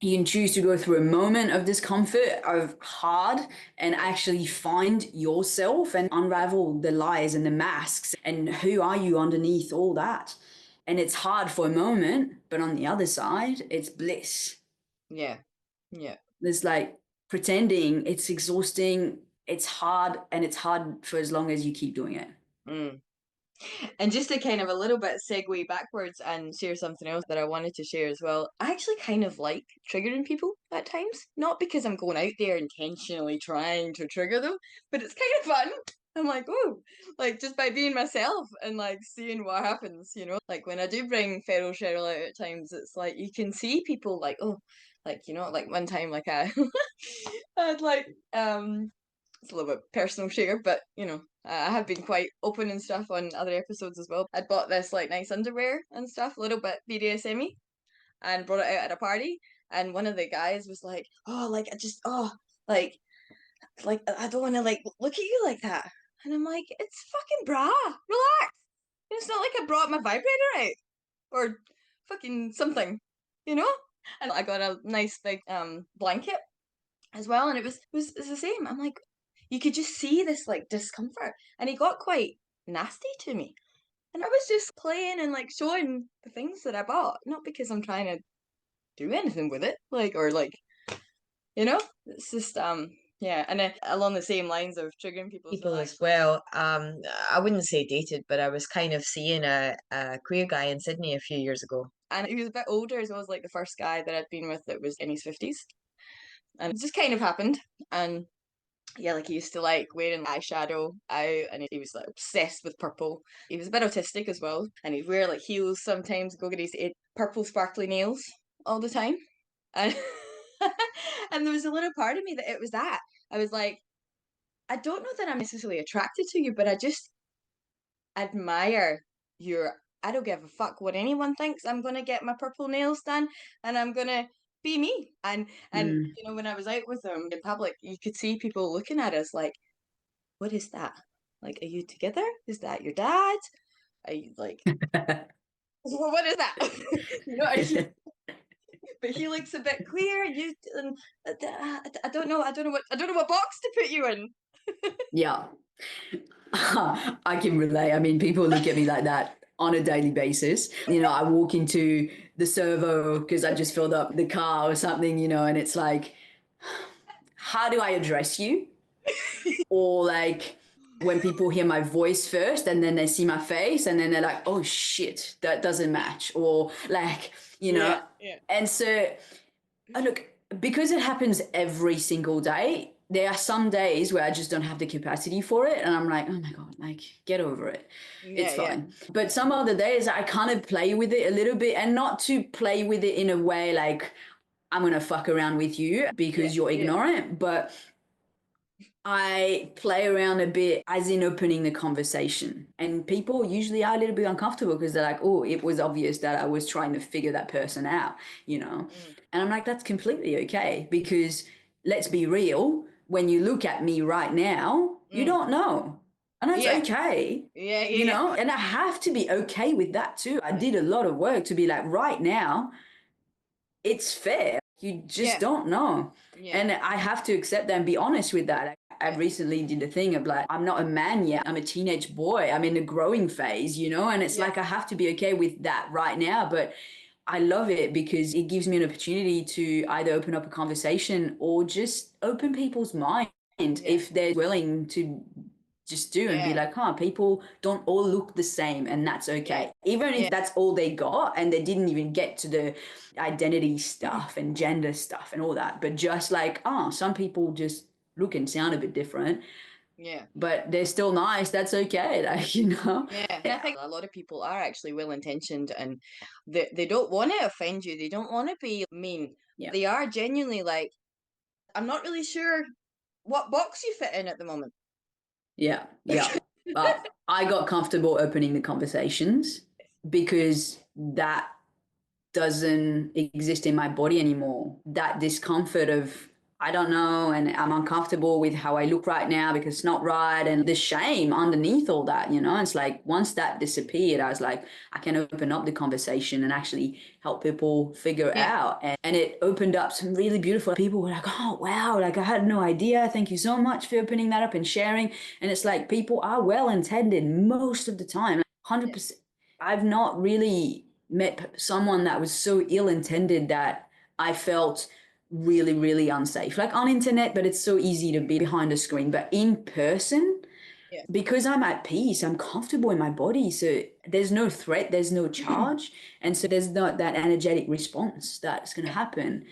You can choose to go through a moment of discomfort, of hard, and yeah, actually find yourself and unravel the lies and the masks and who are you underneath all that. And it's hard for a moment, but on the other side, it's bliss. yeah, yeah. There's like pretending, it's exhausting, it's hard, and it's hard for as long as you keep doing it. Mm. And just to kind of a little bit segue backwards and share something else that I wanted to share as well, I actually kind of like triggering people at times. Not because I'm going out there intentionally trying to trigger them, but it's kind of fun. I'm like, oh, like just by being myself and like seeing what happens, you know? Like when I do bring Feral Cheryl out at times, it's like you can see people like, oh, like, you know, like one time, like I, I had like, it's a little bit personal share, but you know, I have been quite open and stuff on other episodes as well. I'd bought this like nice underwear and stuff, a little bit BDSM-y, and brought it out at a party. And one of the guys was like, "Oh, like I just, oh, like I don't want to like look at you like that." And I'm like, "It's fucking bra, relax. It's not like I brought my vibrator out or fucking something, you know." And I got a nice big blanket as well, and it was the same. I'm like, you could just see this like discomfort, and he got quite nasty to me, and I was just playing and like showing the things that I bought, not because I'm trying to do anything with it, like or like you know, it's just yeah, and along the same lines of triggering people as well. I wouldn't say dated, but I was kind of seeing a queer guy in Sydney a few years ago, and he was a bit older as well as like the first guy that I'd been with that was in his 50s, and it just kind of happened, and yeah, like he used to like wearing eyeshadow out, and he was like obsessed with purple. He was a bit autistic as well, and he'd wear like heels sometimes, go get his purple sparkly nails all the time. And and there was a little part of me that it was that. I was like, I don't know that I'm necessarily attracted to you, but I just admire your I don't give a fuck what anyone thinks. I'm gonna get my purple nails done and I'm gonna be me. And Mm. you know, when I was out with him in public, you could see people looking at us like, what is that? Like, are you together? Is that your dad? Are you like, well, what is that? You know, but he looks a bit queer. You, and I don't know. I don't know what box to put you in. Yeah. I can relate. I mean, people look at me like that on a daily basis. You know, I walk into the servo because I just filled up the car or something, you know, and it's like, how do I address you? Or like when people hear my voice first and then they see my face and then they're like, oh shit, that doesn't match. Or like, you Yeah, know, yeah, and so look, because it happens every single day, there are some days where I just don't have the capacity for it. And I'm like, oh my God, like, get over it. yeah, It's yeah, fine. But some other days I kind of play with it a little bit and not to play with it in a way like, I'm going to fuck around with you yeah, because you're yeah, ignorant. But I play around a bit as in opening the conversation. And people usually are a little bit uncomfortable because they're like, oh, it was obvious that I was trying to figure that person out, you know? mm, And I'm like, that's completely okay because let's be real, when you look at me right now, you mm, don't know. And that's yeah, okay, yeah, you yeah, know? And I have to be okay with that too. I did a lot of work to be like, right now, it's fair. You just yeah, don't know. yeah, And I have to accept that and be honest with that. I yeah, recently did a thing of like, I'm not a man yet. I'm a teenage boy. I'm in the growing phase, you know? And it's yeah, like, I have to be okay with that right now. But I love it because it gives me an opportunity to either open up a conversation or just open people's mind yeah, if they're willing to just do and be yeah, like, huh, people don't all look the same and that's yeah, okay. Even if that's all they got and they didn't even get to the identity stuff and gender stuff and all that, but just like, oh, some people just look and sound a bit different, yeah. but they're still nice. That's okay. Like, you know? Yeah, and I think a lot of people are actually well intentioned and they don't want to offend you. They don't want to be mean. Yeah. They are genuinely like, I'm not really sure what box you fit in at the moment. Yeah. Yeah. But I got comfortable opening the conversations because that doesn't exist in my body anymore. That discomfort of, I don't know, and I'm uncomfortable with how I look right now because it's not right. And the shame underneath all that, you know, it's like once that disappeared, I was like, I can open up the conversation and actually help people figure it Yeah, out. And it opened up some really beautiful people were like, oh, wow, like I had no idea. Thank you so much for opening that up and sharing. And it's like people are well intended most of the time, like yeah, 100%. I've not really met someone that was so ill-intended that I felt really, really unsafe. Like on internet, but it's so easy to be behind a screen. But in person, Yeah. because I'm at peace, I'm comfortable in my body. So there's no threat, there's no charge. And so there's not that energetic response that's going to Yeah. happen.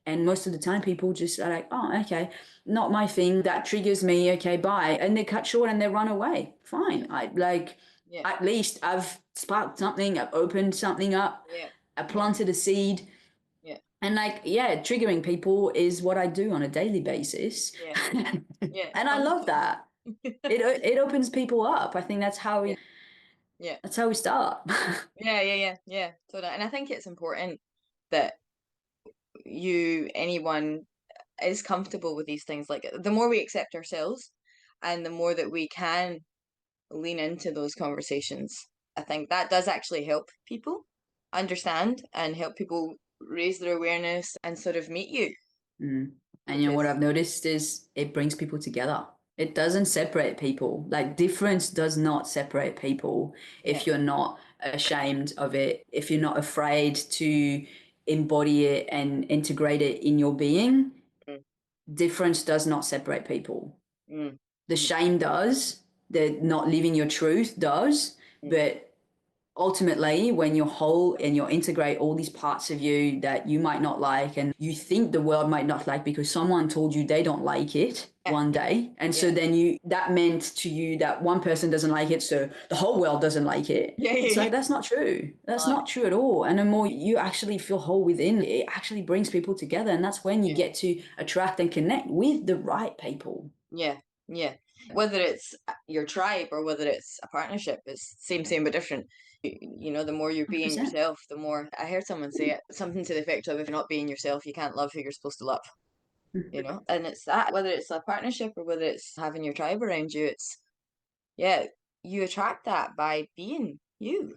And most of the time, people just are like, oh, okay, not my thing. That triggers me. Okay, bye. And they cut short and they run away. Yeah. Fine. I like, Yeah. at least I've sparked something, I've opened something up, Yeah. I Yeah. planted a seed. Yeah. And like, yeah, triggering people is what I do on a daily basis. Yeah. Yeah. And I love that. It opens people up. I think Yeah. Yeah. that's how we start. Yeah. Yeah. Yeah. Yeah. So that, and I think it's important that anyone is comfortable with these things. Like the more we accept ourselves and the more that we can lean into those conversations, I think that does actually help people understand and help people raise their awareness and sort of meet you Mm. And you know what because I've noticed is it brings people together. It doesn't separate people. Like difference does not separate people yeah. if you're not ashamed of it, if you're not afraid to embody it and integrate it in your being. Mm, Difference does not separate people. mm, The shame does, the not living your truth does, mm. but ultimately when you're whole and you integrate all these parts of you that you might not like and you think the world might not like because someone told you they don't like it Yeah. one day, and so Yeah. then you that meant to you that one person doesn't like it, so the whole world doesn't like it. Yeah. It's Yeah. like that's not true. That's Uh, not true at all. And the more you actually feel whole within, it actually brings people together, and that's when you yeah. get to attract and connect with the right people. Yeah. Yeah. Whether it's your tribe or whether it's a partnership, it's same but different. The more you're being 100%. yourself, the more I heard someone say it, something to the effect of if you're not being yourself, you can't love who you're supposed to love. And it's that whether it's a partnership or whether it's having your tribe around you, it's yeah, you attract that by being you,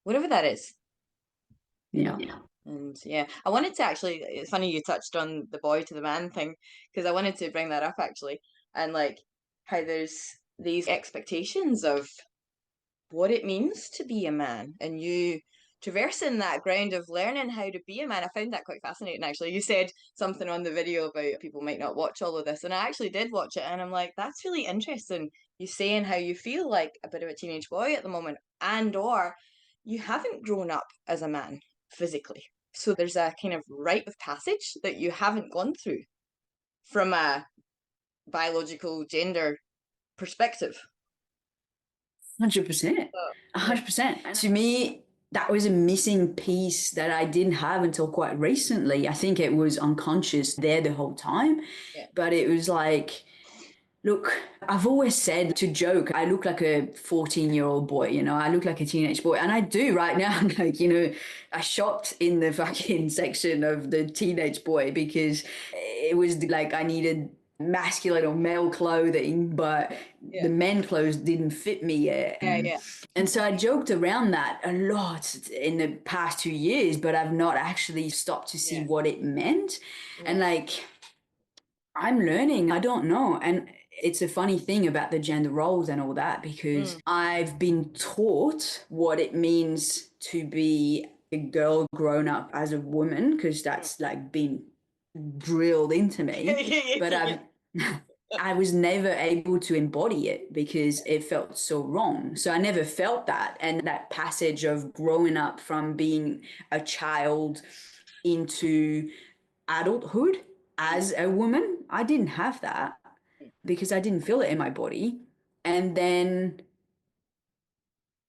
whatever that is, you know. Yeah. And yeah, I wanted to actually, it's funny you touched on the boy to the man thing because I wanted to bring that up actually, and like how there's these expectations of what it means to be a man and you traversing that ground of learning how to be a man. I found that quite fascinating actually. You said something on the video about people might not watch all of this, and I actually did watch it, and I'm like, that's really interesting. You saying how you feel like a bit of a teenage boy at the moment, and or you haven't grown up as a man physically. So there's a kind of rite of passage that you haven't gone through from a biological gender perspective. 100%. Yeah, 100%. To me, that was a missing piece that I didn't have until quite recently. I think it was unconscious there the whole time, yeah, but it was like, look, I've always said to joke, I look like a 14-year-old boy, I look like a teenage boy. And I do right now. Like, I shopped in the fucking section of the teenage boy because it was like I needed masculine or male clothing, but yeah, the men clothes didn't fit me yet. yeah, yeah, And so I joked around that a lot in the past 2 years, but I've not actually stopped to see yeah, what it meant. And yeah. like, I'm learning. I don't know. And it's a funny thing about the gender roles and all that because Mm, I've been taught what it means to be a girl grown up as a woman because mm. that's like been drilled into me. But Yeah, I was never able to embody it because it felt so wrong. So I never felt that. And that passage of growing up from being a child into adulthood mm, as a woman, I didn't have that mm. because I didn't feel it in my body. And then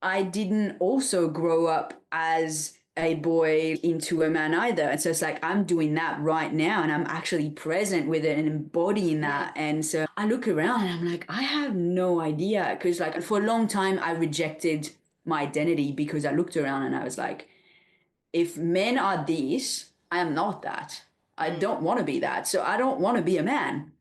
I didn't also grow up as a boy into a man either. And so it's like I'm doing that right now and I'm actually present with it and embodying Mm, that. And so I look around and I'm like, I have no idea. Because like for a long time I rejected my identity because I looked around and I was like, if men are this, I am not that. I mm, don't want to be that. So I don't want to be a man.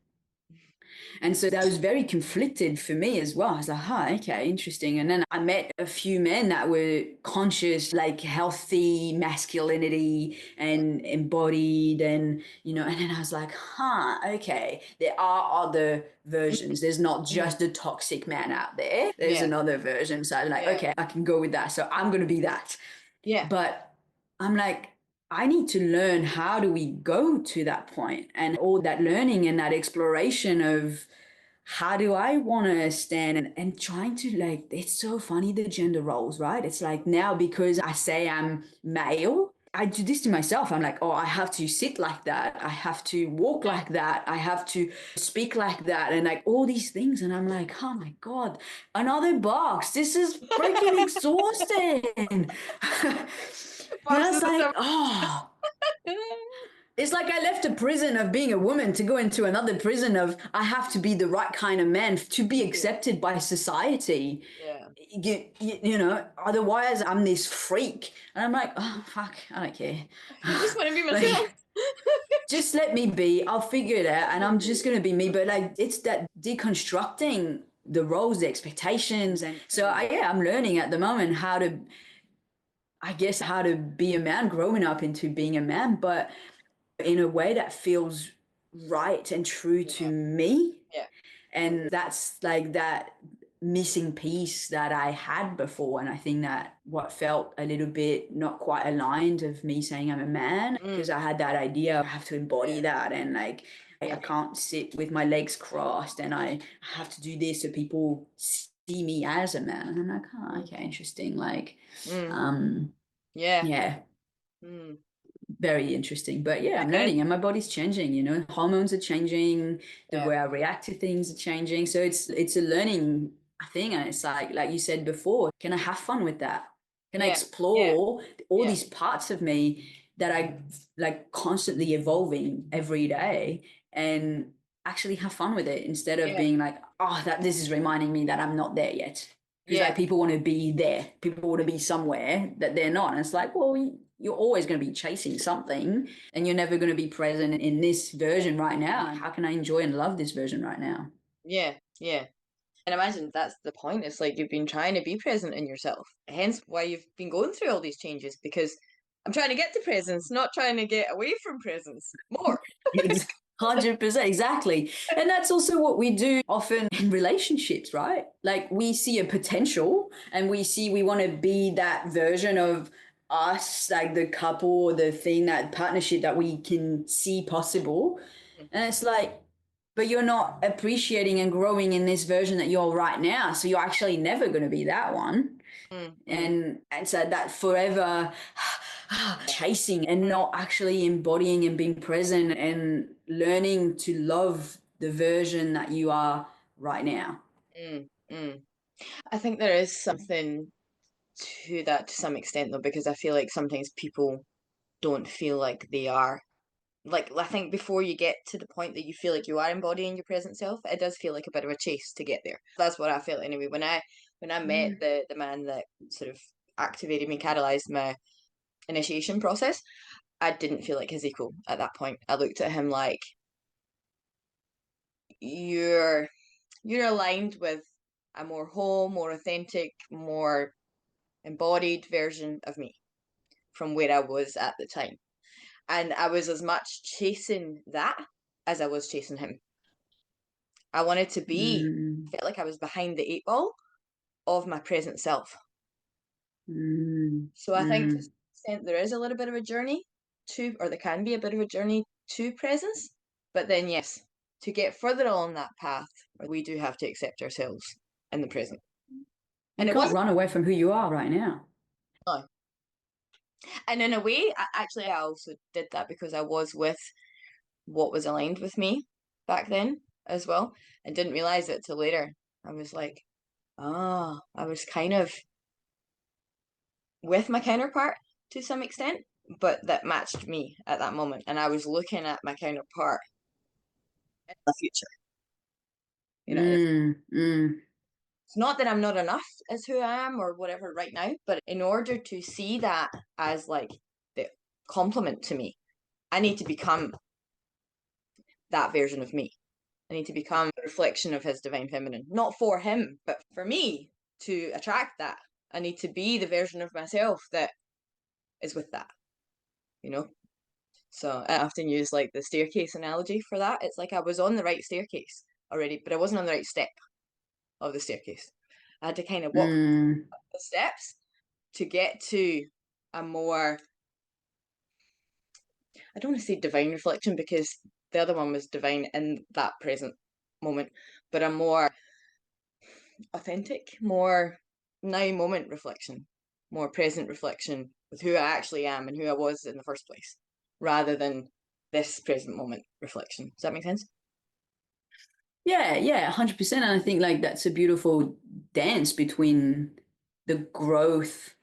And so that was very conflicted for me as well. I was like, huh, okay, interesting. And then I met a few men that were conscious, like healthy masculinity and embodied and then I was like, huh, okay, there are other versions. There's not mm. just the toxic man out there. There's Yeah, another version. So I was like, yeah, okay, I can go with that. So I'm going to be that. yeah, But I'm like, I need to learn how do we go to that point and all that learning and that exploration of how do I want to stand and trying to like, it's so funny, the gender roles, right? It's like now because I say I'm male, I do this to myself. I'm like, oh, I have to sit like that. I have to walk like that. I have to speak like that. And like all these things. And I'm like, oh my God, another box. This is freaking exhausting. And I Boxes was of like, stuff. oh. It's like I left a prison of being a woman to go into another prison of I have to be the right kind of man to be Yeah, accepted by society. yeah. You know, otherwise I'm this freak. And I'm like, oh, fuck, I don't care. I just want to be myself. Like, just let me be. I'll figure it out and I'm just going to be me. But like, it's that deconstructing the roles, the expectations. And so, yeah, I'm learning at the moment how to, I guess, how to be a man, growing up into being a man. But in a way that feels right and true to Yeah, me. yeah, And that's like that missing piece that I had before. And I think that what felt a little bit not quite aligned of me saying I'm a man, mm, because I had that idea I have to embody yeah, that. And like, I can't sit with my legs crossed and I have to do this so people see me as a man. And I'm like, oh, mm, okay, interesting. Like, mm, um, yeah, yeah, mm, very interesting. But yeah, I'm yeah, learning and my body's changing, you know, hormones are changing, the yeah, way I react to things are changing. So it's a learning thing. And it's like you said before, can I have fun with that? Can I yeah, yeah, explore all yeah, these parts of me that I like constantly evolving every day and actually have fun with it instead of yeah, being like, oh, that this is reminding me that I'm not there yet. Because like yeah, people want to be there, people want to be somewhere that they're not. And it's like, well, you're always going to be chasing something and you're never going to be present in this version right now. How can I enjoy and love this version right now? yeah, yeah. And imagine that's the point. It's like you've been trying to be present in yourself. Hence why you've been going through all these changes because I'm trying to get to presence, not trying to get away from presence more. 100% exactly. And that's also what we do often in relationships, right? Like we see a potential and we want to be that version of us, like the couple or the thing, that partnership that we can see possible. And it's like, but you're not appreciating and growing in this version that you're right now. So you're actually never going to be that one. Mm, mm, And so that forever chasing and not actually embodying and being present and learning to love the version that you are right now. mm, mm. I think there is something to that to some extent though, because I feel like sometimes people don't feel like they are. Like I think before you get to the point that you feel like you are embodying your present self, it does feel like a bit of a chase to get there. That's what I felt anyway. When I met Mm. the man that sort of activated me, catalyzed my initiation process, I didn't feel like his equal at that point. I looked at him like you're you're aligned with a more whole, more authentic, more embodied version of me from where I was at the time. And I was as much chasing that as I was chasing him. I wanted to be, Mm, felt like I was behind the eight ball of my present self. mm, So I think to mm. some extent there is a little bit of a journey to, or there can be a bit of a journey to presence. But then, yes, to get further along that path, we do have to accept ourselves in the present. You And it can't wasn't, run away from who you are right now. no. And in a way, actually, I also did that because I was with what was aligned with me back then as well, and didn't realize it till later. I was like, ah, I was kind of with my counterpart to some extent, but that matched me at that moment. And I was looking at my counterpart in the future. It's Mm, mm, not that I'm not enough as who I am or whatever right now, but in order to see that as like the compliment to me, I need to become that version of me. I need to become a reflection of his divine feminine, not for him, but for me to attract that. I need to be the version of myself that is with that, you know? So I often use like the staircase analogy for that. It's like I was on the right staircase already, but I wasn't on the right step of the staircase. I had to kind of walk mm. the steps to get to a more, I don't want to say divine reflection because the other one was divine in that present moment, but a more authentic, more now moment reflection, more present reflection with who I actually am and who I was in the first place, rather than this present moment reflection. Does that make sense? Yeah, yeah, 100%. And I think like that's a beautiful dance between the growth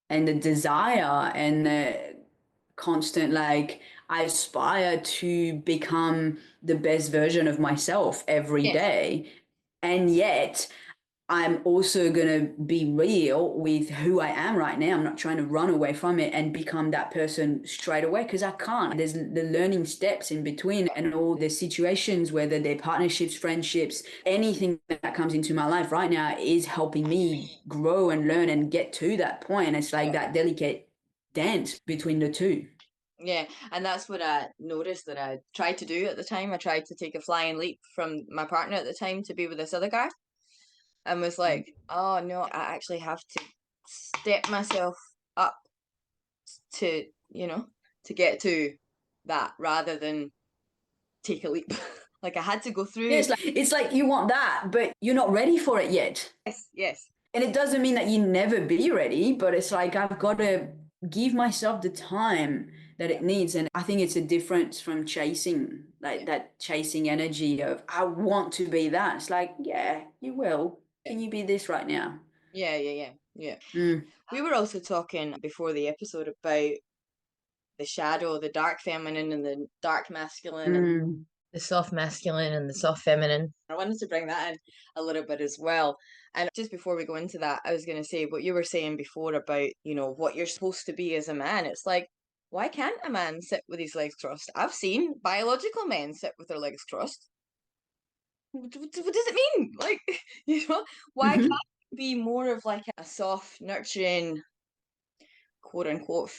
and the desire and the constant like I aspire to become the best version of myself every Yes. day. And yet I'm also going to be real with who I am right now. I'm not trying to run away from it and become that person straight away because I can't. There's the learning steps in between and all the situations, whether they're partnerships, friendships, anything that comes into my life right now is helping me grow and learn and get to that point. It's like Yeah. that delicate dance between the two. Yeah, and that's what I noticed that I tried to do at the time. I tried to take a flying leap from my partner at the time to be with this other guy, and was like, oh no, I actually have to step myself up to, to get to that rather than take a leap. Like I had to go Yeah, through. it's like you want that, but you're not ready for it yet. Yes, yes. And it doesn't mean that you never be ready, but it's like I've got to give myself the time that Yeah, it needs. And I think it's a difference from chasing, yeah, like that chasing energy of, I want to be that. It's like, yeah, you will. yeah, Can you be this right now? yeah, yeah, yeah, yeah. Mm, We were also talking before the episode about the shadow, the dark feminine and the dark masculine, and mm, the soft masculine and the soft feminine. I wanted to bring that in a little bit as well. And just before we go into that, I was going to say what you were saying before about, what you're supposed to be as a man. It's like, why can't a man sit with his legs crossed? I've seen biological men sit with their legs crossed. What does it mean? Like, why can't mm-hmm. you be more of like a soft, nurturing, quote unquote,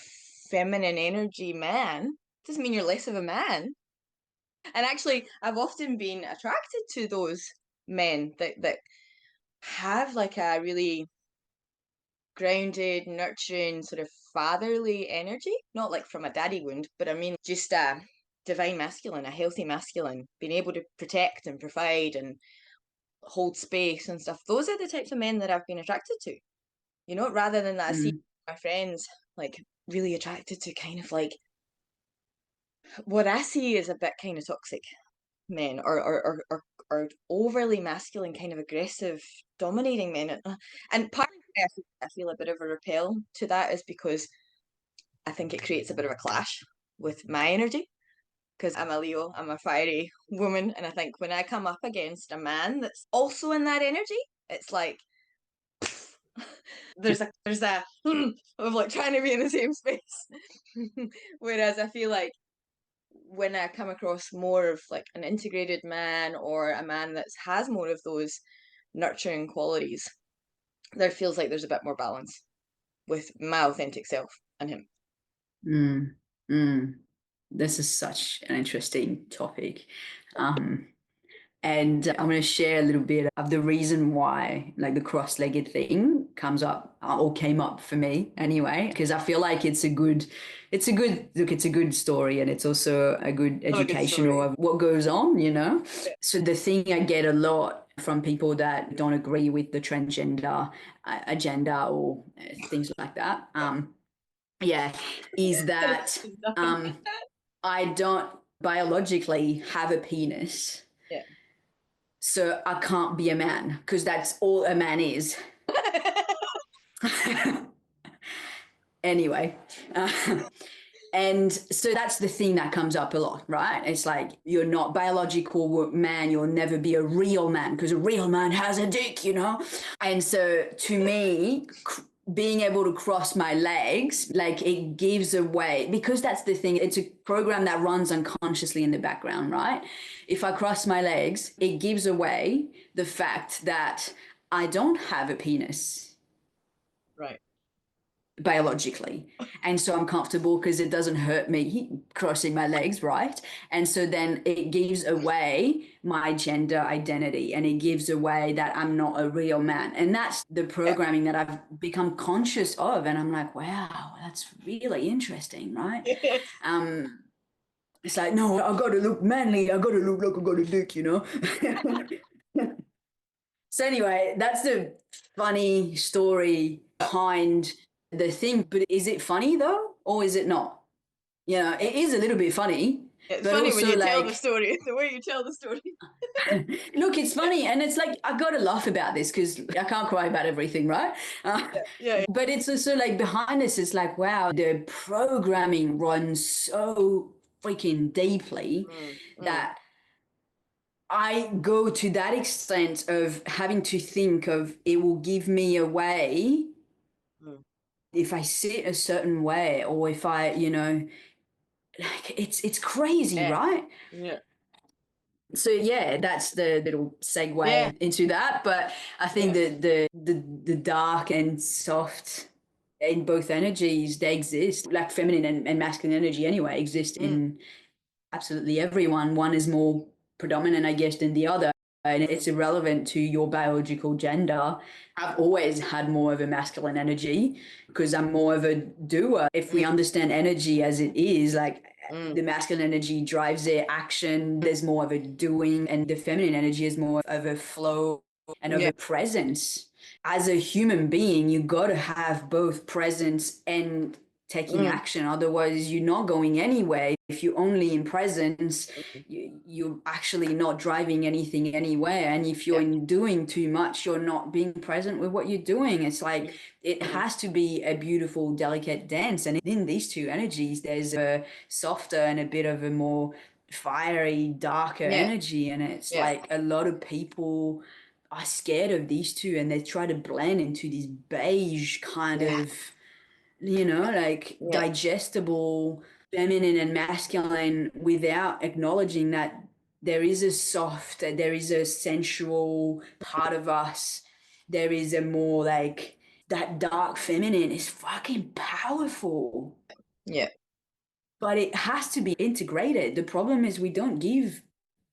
feminine energy man? Doesn't mean you're less of a man. And actually, I've often been attracted to those men that have like a really grounded, nurturing, sort of fatherly energy. Not like from a daddy wound, but I mean just a divine masculine, a healthy masculine, being able to protect and provide and hold space and stuff. Those are the types of men that I've been attracted to. Rather than that I see Mm, my friends like really attracted to kind of like what I see is a bit kind of toxic men, or overly masculine, kind of aggressive, dominating men. And part of why I feel a bit of a repel to that is because I think it creates a bit of a clash with my energy. Because I'm a Leo, I'm a fiery woman, and I think when I come up against a man that's also in that energy, it's like there's a of like trying to be in the same space. Whereas I feel like when I come across more of like an integrated man or a man that has more of those nurturing qualities, there feels like there's a bit more balance with my authentic self and him. mm, mm. This is such an interesting topic. Um, And I'm going to share a little bit of the reason why, like the cross-legged thing comes up or came up for me anyway, because I feel like it's a good story and it's also a good Love a good educational story. of what goes on. So the thing I get a lot from people that don't agree with the transgender agenda or things like that, yeah, is that um, I don't biologically have a penis. Yeah. So I can't be a man because that's all a man is. Anyway, and so that's the thing that comes up a lot, right? It's like you're not biological man, you'll never be a real man because a real man has a dick. And so to me, being able to cross my legs, like it gives away, because that's the thing, it's a program that runs unconsciously in the background, right? If I cross my legs, it gives away the fact that I don't have a penis Right. biologically. And so I'm comfortable because it doesn't hurt me crossing my legs, right? And so then it gives away my gender identity and it gives away that I'm not a real man. And that's the Yeah. programming that I've become conscious of. And I'm like, wow, that's really interesting, right? Yes. It's like, no, I gotta look manly, I gotta look like I got a dick. So anyway, that's the funny story behind the thing. But is it funny though, or is it not? You know, it is a little bit funny, It's but funny when also you tell the like, story, the way you tell the story. look, it's funny, and it's like I got to laugh about this because I can't cry about everything, right? Yeah. But it's also like behind this, it's like wow, the programming runs so freaking deeply Mm, mm, that I go to that extent of having to think of it will give me a way mm. if I sit a certain way or if I, you know, like it's crazy, Yeah. right? Yeah. So yeah, that's the little Yeah. segue into that. But I think Yeah. that the dark and soft in both energies they exist. Like feminine and masculine energy anyway exist Mm, in absolutely everyone. One is more predominant, I guess, than the other. And mm, it's irrelevant to your biological gender. I've always had more of a masculine energy because I'm more of a doer. If we mm, understand energy as it is, like mm. the masculine energy drives their action, there's more of a doing, and the feminine energy is more of a flow and of Yeah. a presence. As a human being, you got to have both presence and taking Mm, action. Otherwise, you're not going anywhere. If you're only in presence, mm. you're actually not driving anything anywhere. And if you're Yeah. in doing too much, you're not being present with what you're doing. It's like Mm, it mm. has to be a beautiful, delicate dance. And in these two energies, there's a softer and a bit of a more fiery, darker Yeah. energy. And it's Yeah. like a lot of people are scared of these two and they try to blend into this beige kind Yeah. of, you know, like Yeah. digestible feminine and masculine without acknowledging that there is a soft, there is a sensual part of us. There is a more like that dark feminine is fucking powerful, Yeah. but it has to be integrated. The problem is we don't give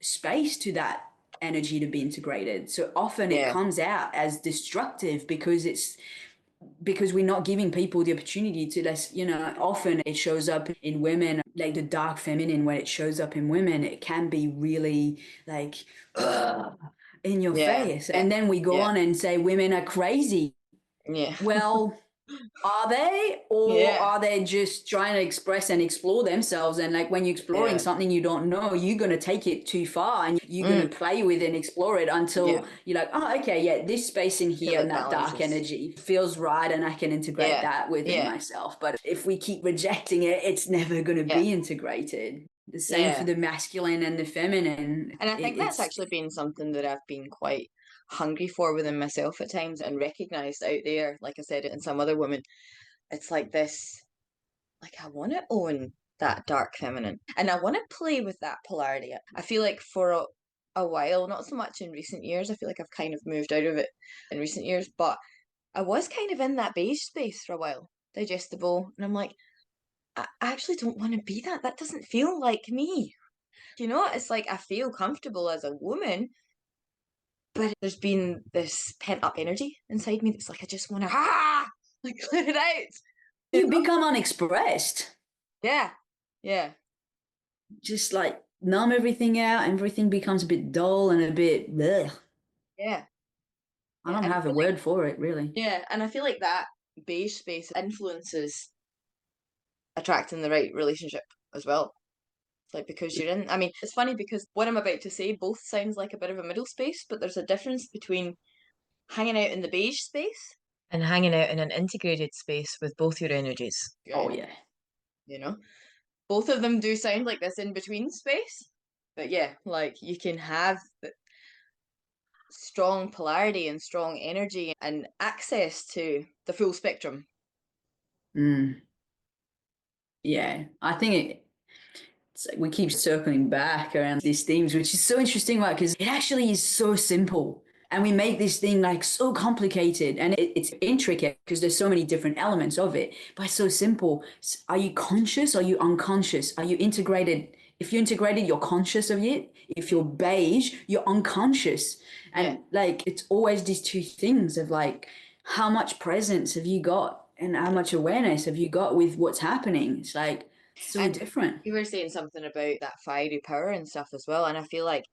space to that energy to be integrated. So often it Yeah. comes out as destructive because we're not giving people the opportunity to less, you know, often it shows up in women, like the dark feminine, when it shows up in women, it can be really like, ugh, in your Yeah. face. Yeah. And then we go Yeah. on and say women are crazy. Yeah. Well, are they, or Yeah. are they just trying to express and explore themselves? And like when you're exploring Yeah. something you don't know, you're going to take it too far and you're going Mm. to play with and explore it Yeah. until you're like, oh, okay, yeah, this space in Till here it and that dark balances. energy feels right and I can integrate Yeah. that within Yeah. myself. But if we keep rejecting it, it's never going to Yeah. be integrated. The same for Yeah. the masculine and the feminine. And I think that's It's actually been something that I've been quite hungry for within myself at times and recognized out there, like I said, in some other women. It's like this, like I want to own that dark feminine and I want to play with that polarity. I feel like for a while, not so much in recent years, I feel like I've kind of moved out of it in recent years, but I was kind of in that beige space for a while, digestible. And I'm like, I actually don't want to be that. That doesn't feel like me. You know, it's like I feel comfortable as a woman, but there's been this pent up energy inside me that's like I just want to like let it out. You you know? become unexpressed. Yeah, yeah, Just like numb everything out, everything becomes a bit dull and a bit ugh. yeah, I yeah. don't And I have a feel like word for it, really. that beige space influences attracting the right relationship as well. Like because you're in. I mean, it's funny because what I'm about to say both sounds like a bit of a middle space, but there's a difference between hanging out in the beige space and hanging out in an integrated space with both your energies. Oh, Yeah. yeah. You know, both of them do sound like this in between space, but yeah, like you can have strong polarity and strong energy and access to the full spectrum. Mm, yeah. I think it's like we keep circling back around these themes, which is so interesting, right? Because it actually is so simple. And we make this thing like so complicated and it's intricate because there's so many different elements of it, but it's so simple. Are you conscious? Are you unconscious? Are you integrated? If you're integrated, you're conscious of it. If Mm. you're beige, you're unconscious. Yeah. And like, it's always these two things of like, how much presence have you got and how much awareness have you got with what's happening? It's like, so And different. you were saying something about that fiery power and stuff as well. And I feel like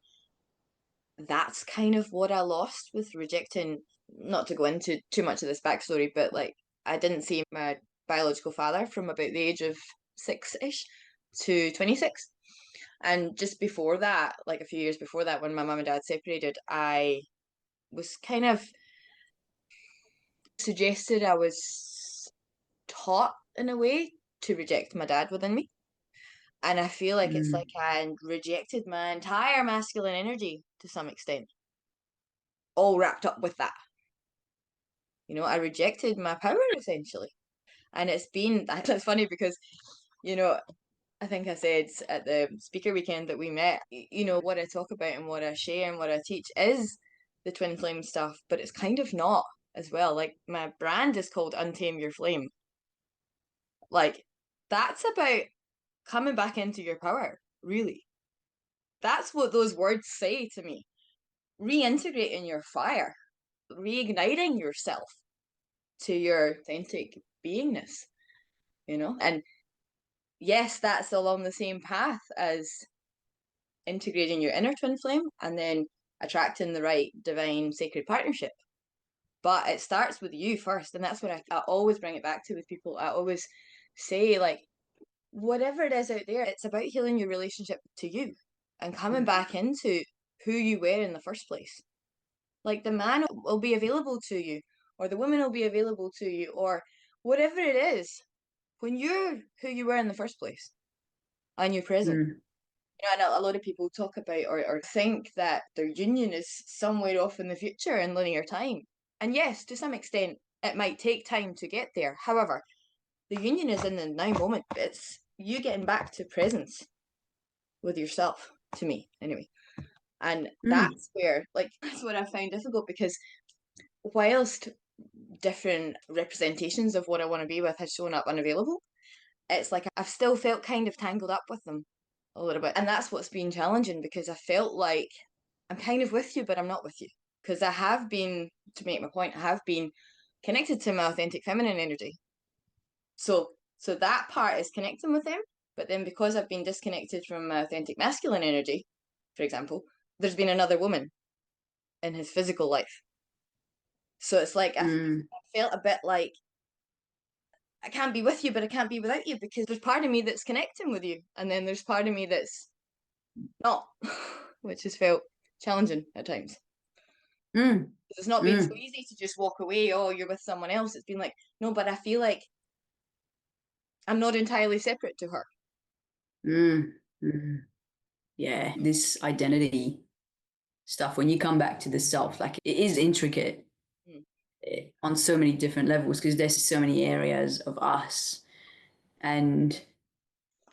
that's kind of what I lost with rejecting, not to go into too much of this backstory, but like I didn't see my biological father from about the age of 6-ish to 26. And just before that, like a few years before that, when my mum and dad separated, I was kind of suggested, I was taught in a way to reject my dad within me. And I feel like it's like Mm, I rejected my entire masculine energy to some extent, all wrapped up with that. I rejected my power essentially. And it's been, that's funny because, you know, I think I said at the speaker weekend that we met, what I talk about and what I share and what I teach is the twin flame stuff, but it's kind of not as well. Like my brand is called Untame Your Flame. Like that's about coming back into your power, really. That's what those words say to me. Reintegrating your fire, reigniting yourself to your authentic beingness, And yes, that's along the same path as integrating your inner twin flame and then attracting the right divine sacred partnership. But it starts with you first. And that's what I always bring it back to with people. I always say, like, whatever it is out there, it's about healing your relationship to you and coming mm, back into who you were in the first place. Like the man will be available to you, or the woman will be available to you, or whatever it is, when you're who you were in the first place and you're present. mm, And a lot of people talk about or think that their union is somewhere off in the future in linear time. And yes, to some extent, it might take time to get there. However, the union is in the now moment. It's you getting back to presence with yourself, to me, anyway. And mm, that's where, like, that's what I found difficult because whilst different representations of what I want to be with has shown up unavailable, it's like I've still felt kind of tangled up with them a little bit. And that's what's been challenging because I felt like I'm kind of with you, but I'm not with you. Because I have been, to make my point, I have been connected to my authentic feminine energy. So that part is connecting with them. But then because I've been disconnected from my authentic masculine energy, for example, there's been another woman in his physical life. So it's like I mm, felt a bit like I can't be with you, but I can't be without you because there's part of me that's connecting with you, and then there's part of me that's not, which has felt challenging at times. mm, It's not been so mm, easy to just walk away. Oh, you're with someone else. It's been like, no, but I feel like I'm not entirely separate to her. mm, mm. Yeah, this identity stuff, when you come back to the self, like it is intricate Mm, on so many different levels because there's so many areas of us. And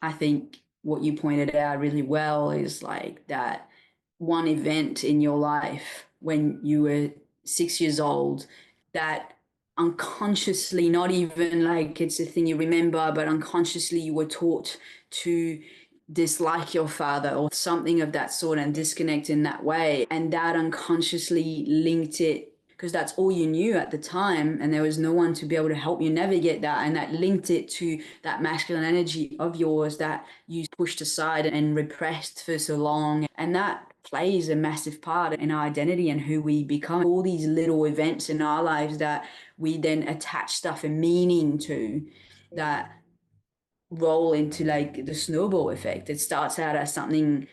I think what you pointed out really well is like that one event in your life when you were 6 years old that unconsciously, not even like it's a thing you remember, but unconsciously you were taught to dislike your father or something of that sort and disconnect in that way. And that unconsciously linked it because that's all you knew at the time and there was no one to be able to help you navigate that, and that linked it to that masculine energy of yours that you pushed aside and repressed for so long, and that plays a massive part in our identity and who we become. All these little events in our lives that we then attach stuff and meaning to, mm, that roll into like the snowball effect. It starts out as something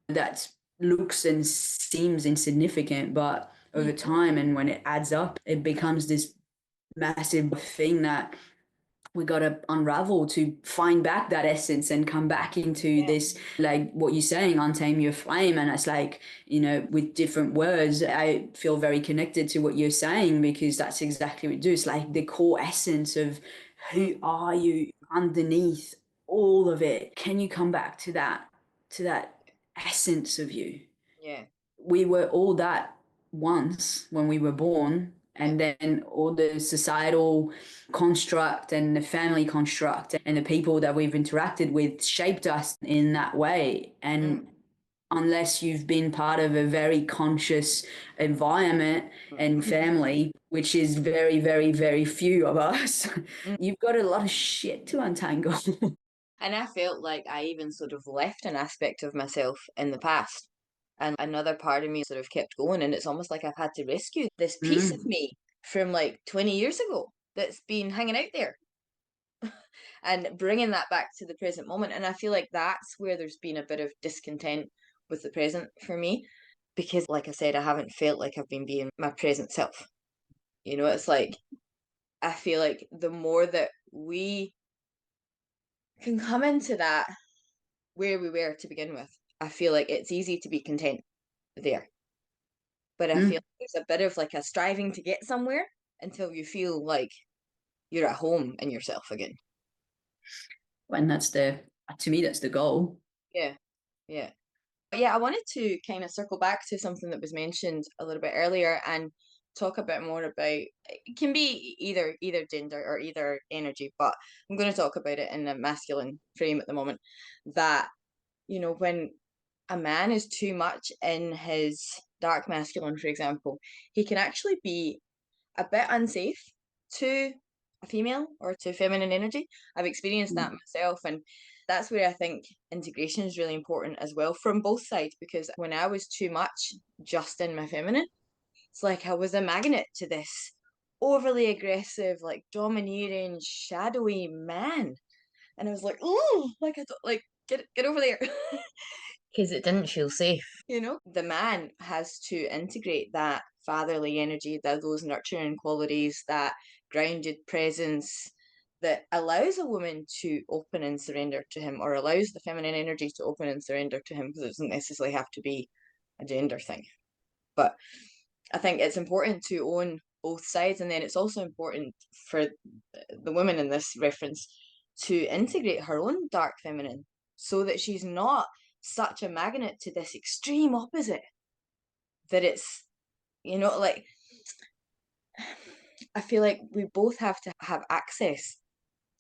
that looks and seems insignificant, but over mm, time and when it adds up, it becomes this massive thing that we got to unravel to find back that essence and come back into yeah, this, like what you're saying, untame your flame. And it's like, with different words, I feel very connected to what you're saying because that's exactly what it do. It's like the core essence of mm, who are you underneath all of it. Can you come back to that essence of you? yeah, We were all that once when we were born, yeah, and then all the societal construct and the family construct and the people that we've interacted with shaped us in that way. mm, And unless you've been part of a very conscious environment and mm, family, which is very, very, very few of us, mm. you've got a lot of shit to untangle. And I felt like I even sort of left an aspect of myself in the past. And another part of me sort of kept going. And it's almost like I've had to rescue this piece of Mm. me from like 20 years ago that's been hanging out there and bringing that back to the present moment. And I feel like that's where there's been a bit of discontent with the present for me because, like I said, I haven't felt like I've been being my present self. It's like I feel like the more that we can come into that where we were to begin with, I feel like it's easy to be content there. But I feel Mm. like there's a bit of like a striving to get somewhere until you feel like you're at home in yourself again. And that's to me, that's the goal. Yeah, yeah. But yeah, I wanted to kind of circle back to something that was mentioned a little bit earlier and talk a bit more about it can be either gender or either energy, but I'm going to talk about it in a masculine frame at the moment. That, when a man is too much in his dark masculine, for example, he can actually be a bit unsafe to a female or to feminine energy. I've experienced that Mm. myself, and that's where I think integration is really important as well from both sides. Because when I was too much just in my feminine, it's like I was a magnet to this overly aggressive, like domineering, shadowy man, and I was like, oh, like I don't like get over there. Because it didn't feel safe. The man has to integrate that fatherly energy, those nurturing qualities, that grounded presence that allows a woman to open and surrender to him, or allows the feminine energy to open and surrender to him, because it doesn't necessarily have to be a gender thing. But I think it's important to own both sides, and then it's also important for the woman in this reference to integrate her own dark feminine so that she's not such a magnet to this extreme opposite that it's, like I feel like we both have to have access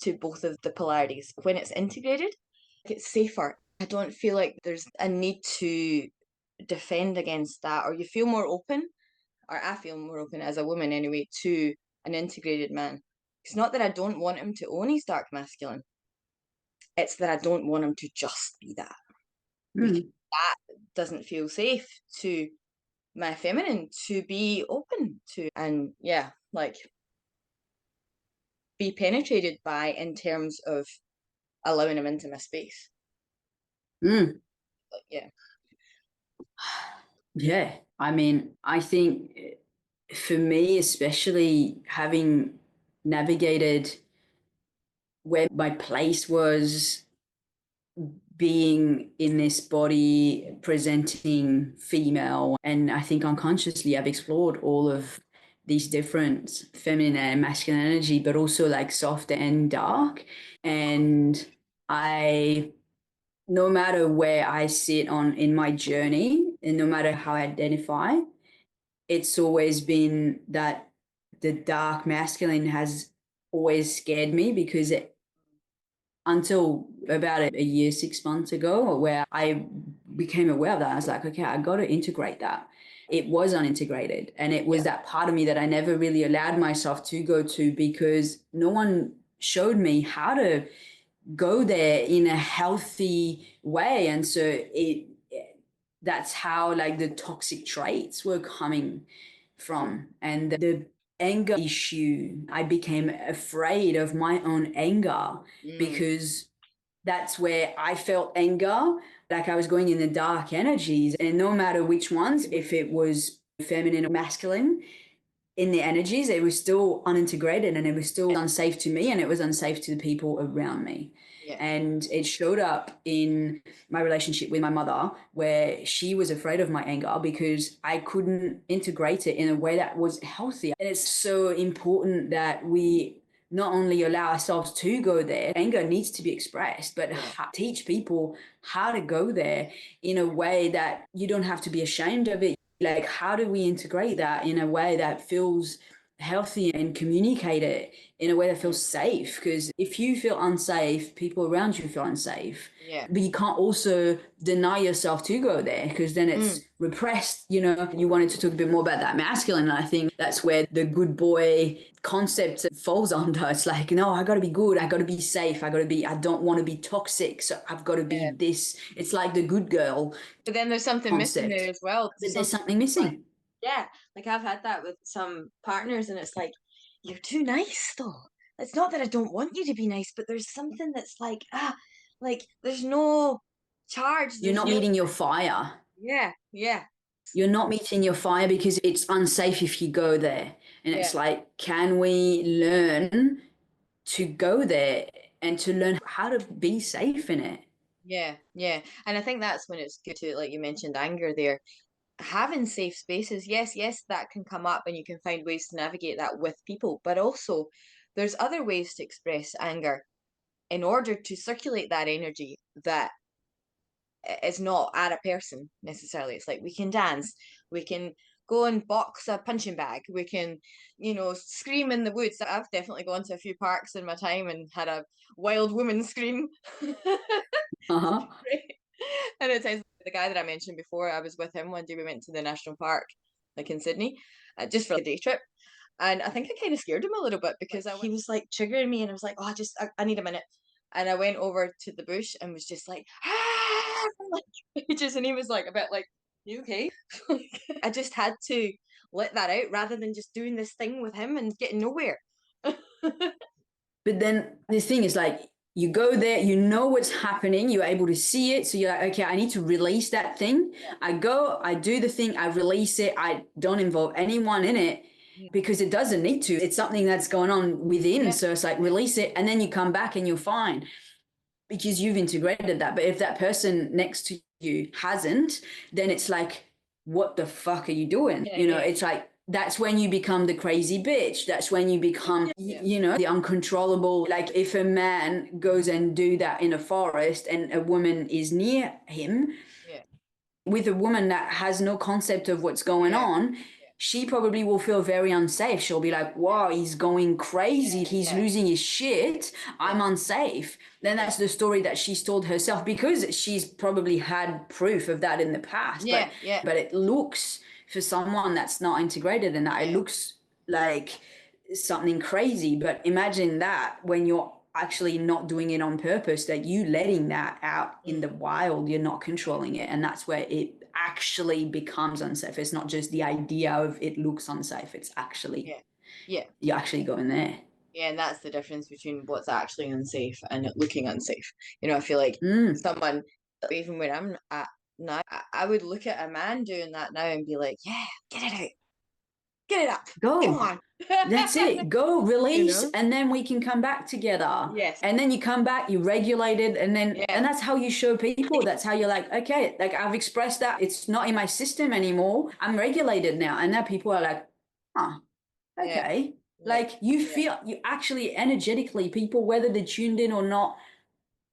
to both of the polarities. When it's integrated, it's safer. I don't feel like there's a need to defend against that, or you feel more open, or I feel more open as a woman anyway, to an integrated man. It's not that I don't want him to own his dark masculine, it's that I don't want him to just be that, because Mm. that doesn't feel safe to my feminine to be open to, and yeah, like be penetrated by in terms of allowing him into my space. Mm. Like, yeah. Yeah. I mean, I think for me, especially having navigated where my place was being in this body presenting female, and I think unconsciously I've explored all of these different feminine and masculine energy, but also like soft and dark. And I, no matter where I sit on in my journey and no matter how I identify, it's always been that the dark masculine has always scared me because until about a year, 6 months ago, where I became aware of that. I was like, okay, I got to integrate that. It was unintegrated. And it was Yeah. that part of me that I never really allowed myself to go to because no one showed me how to go there in a healthy way. And so that's how like the toxic traits were coming from. And the anger issue, I became afraid of my own anger Mm, because that's where I felt anger, like I was going in the dark energies. And no matter which ones, if it was feminine or masculine, in the energies, it was still unintegrated and it was still unsafe to me and it was unsafe to the people around me. yeah. And it showed up in my relationship with my mother, where she was afraid of my anger because I couldn't integrate it in a way that was healthy. And it's so important that we not only allow ourselves to go there, anger needs to be expressed, but Yeah. teach people how to go there in a way that you don't have to be ashamed of it. Like, how do we integrate that in a way that feels healthy and communicate it in a way that Mm. feels safe. Because if you feel unsafe, people around you feel unsafe. Yeah. But you can't also deny yourself to go there, because then Mm. it's repressed. You know, you wanted to talk a bit more about that masculine. And I think that's where the good boy concept falls under. It's like, no, I got to be good. I got to be safe. I don't want to be toxic. So I've got to be Yeah. this. It's like the good girl But then there's something missing there concept, as well. but there's Some something like, missing. yeah, like I've had that with some partners, and it's like, you're too nice though. It's not that I don't want you to be nice, but there's something that's like, like there's no charge, You're there's not no, meeting your fire. yeah, yeah, You're not meeting your fire because it's unsafe if you go there. And yeah, it's like, can we learn to go there and to learn how to be safe in it? yeah, yeah. And I think that's when it's good to, like you mentioned, anger there. Having safe spaces, yes, yes, that can come up and you can find ways to navigate that with people, but also there's other ways to express anger in order to circulate that energy that is not at a person necessarily. It's like we can dance, we can go and box a punching bag, we can, scream in the woods. I've definitely gone to a few parks in my time and had a wild woman scream. Uh-huh. And at times, the guy that I mentioned before, I was with him one day. We went to the national park, like in Sydney, just for a day trip. And I think I kind of scared him a little bit because he was like triggering me, and I was like, oh, I need a minute. And I went over to the bush and was just like, for like ages. And he was like, a bit like, you okay? I just had to let that out rather than just doing this thing with him and getting nowhere. But then the thing is like, you go there, you know what's happening, you're able to see it. So you're like, okay, I need to release that thing. I go, I do the thing, I release it. I don't involve anyone in it because it doesn't need to. It's something that's going on within. Yeah, So it's like, release it. And then you come back and you're fine because you've integrated that. But if that person next to you hasn't, then it's like, what the fuck are you doing? yeah, You know, yeah, it's like, that's when you become the crazy bitch. That's when you become, yeah, the uncontrollable. Like if a man goes and do that in a forest and a woman is near him, yeah, with a woman that has no concept of what's going yeah, on, she probably will feel very unsafe. She'll be like, wow, he's going crazy. He's yeah, losing his shit. yeah, I'm unsafe. Then yeah, that's the story that she's told herself because she's probably had proof of that in the past. But yeah, yeah, but it looks for someone that's not integrated in that, it yeah, looks like something crazy. But imagine that when you're actually not doing it on purpose, that you letting that out in the mm, wild, you're not controlling it, and that's where it actually becomes unsafe. It's not just the idea of it looks unsafe, it's actually yeah, yeah. you're actually going there. Yeah, and that's the difference between what's actually unsafe and it looking unsafe. I feel like Mm, someone, even when I'm at now, I would look at a man doing that now and be like, yeah, get it out, get it up, come go. on. That's it. Go You release, know? and then we can come back together. Yes. And then you come back, you regulate it, and Yeah. that's how you show people. That's how you're like, okay, like I've expressed that. It's not in my system anymore. I'm regulated now. And now people are like, huh, Yeah. okay. Yeah. Like you actually energetically, people, whether they're tuned in or not,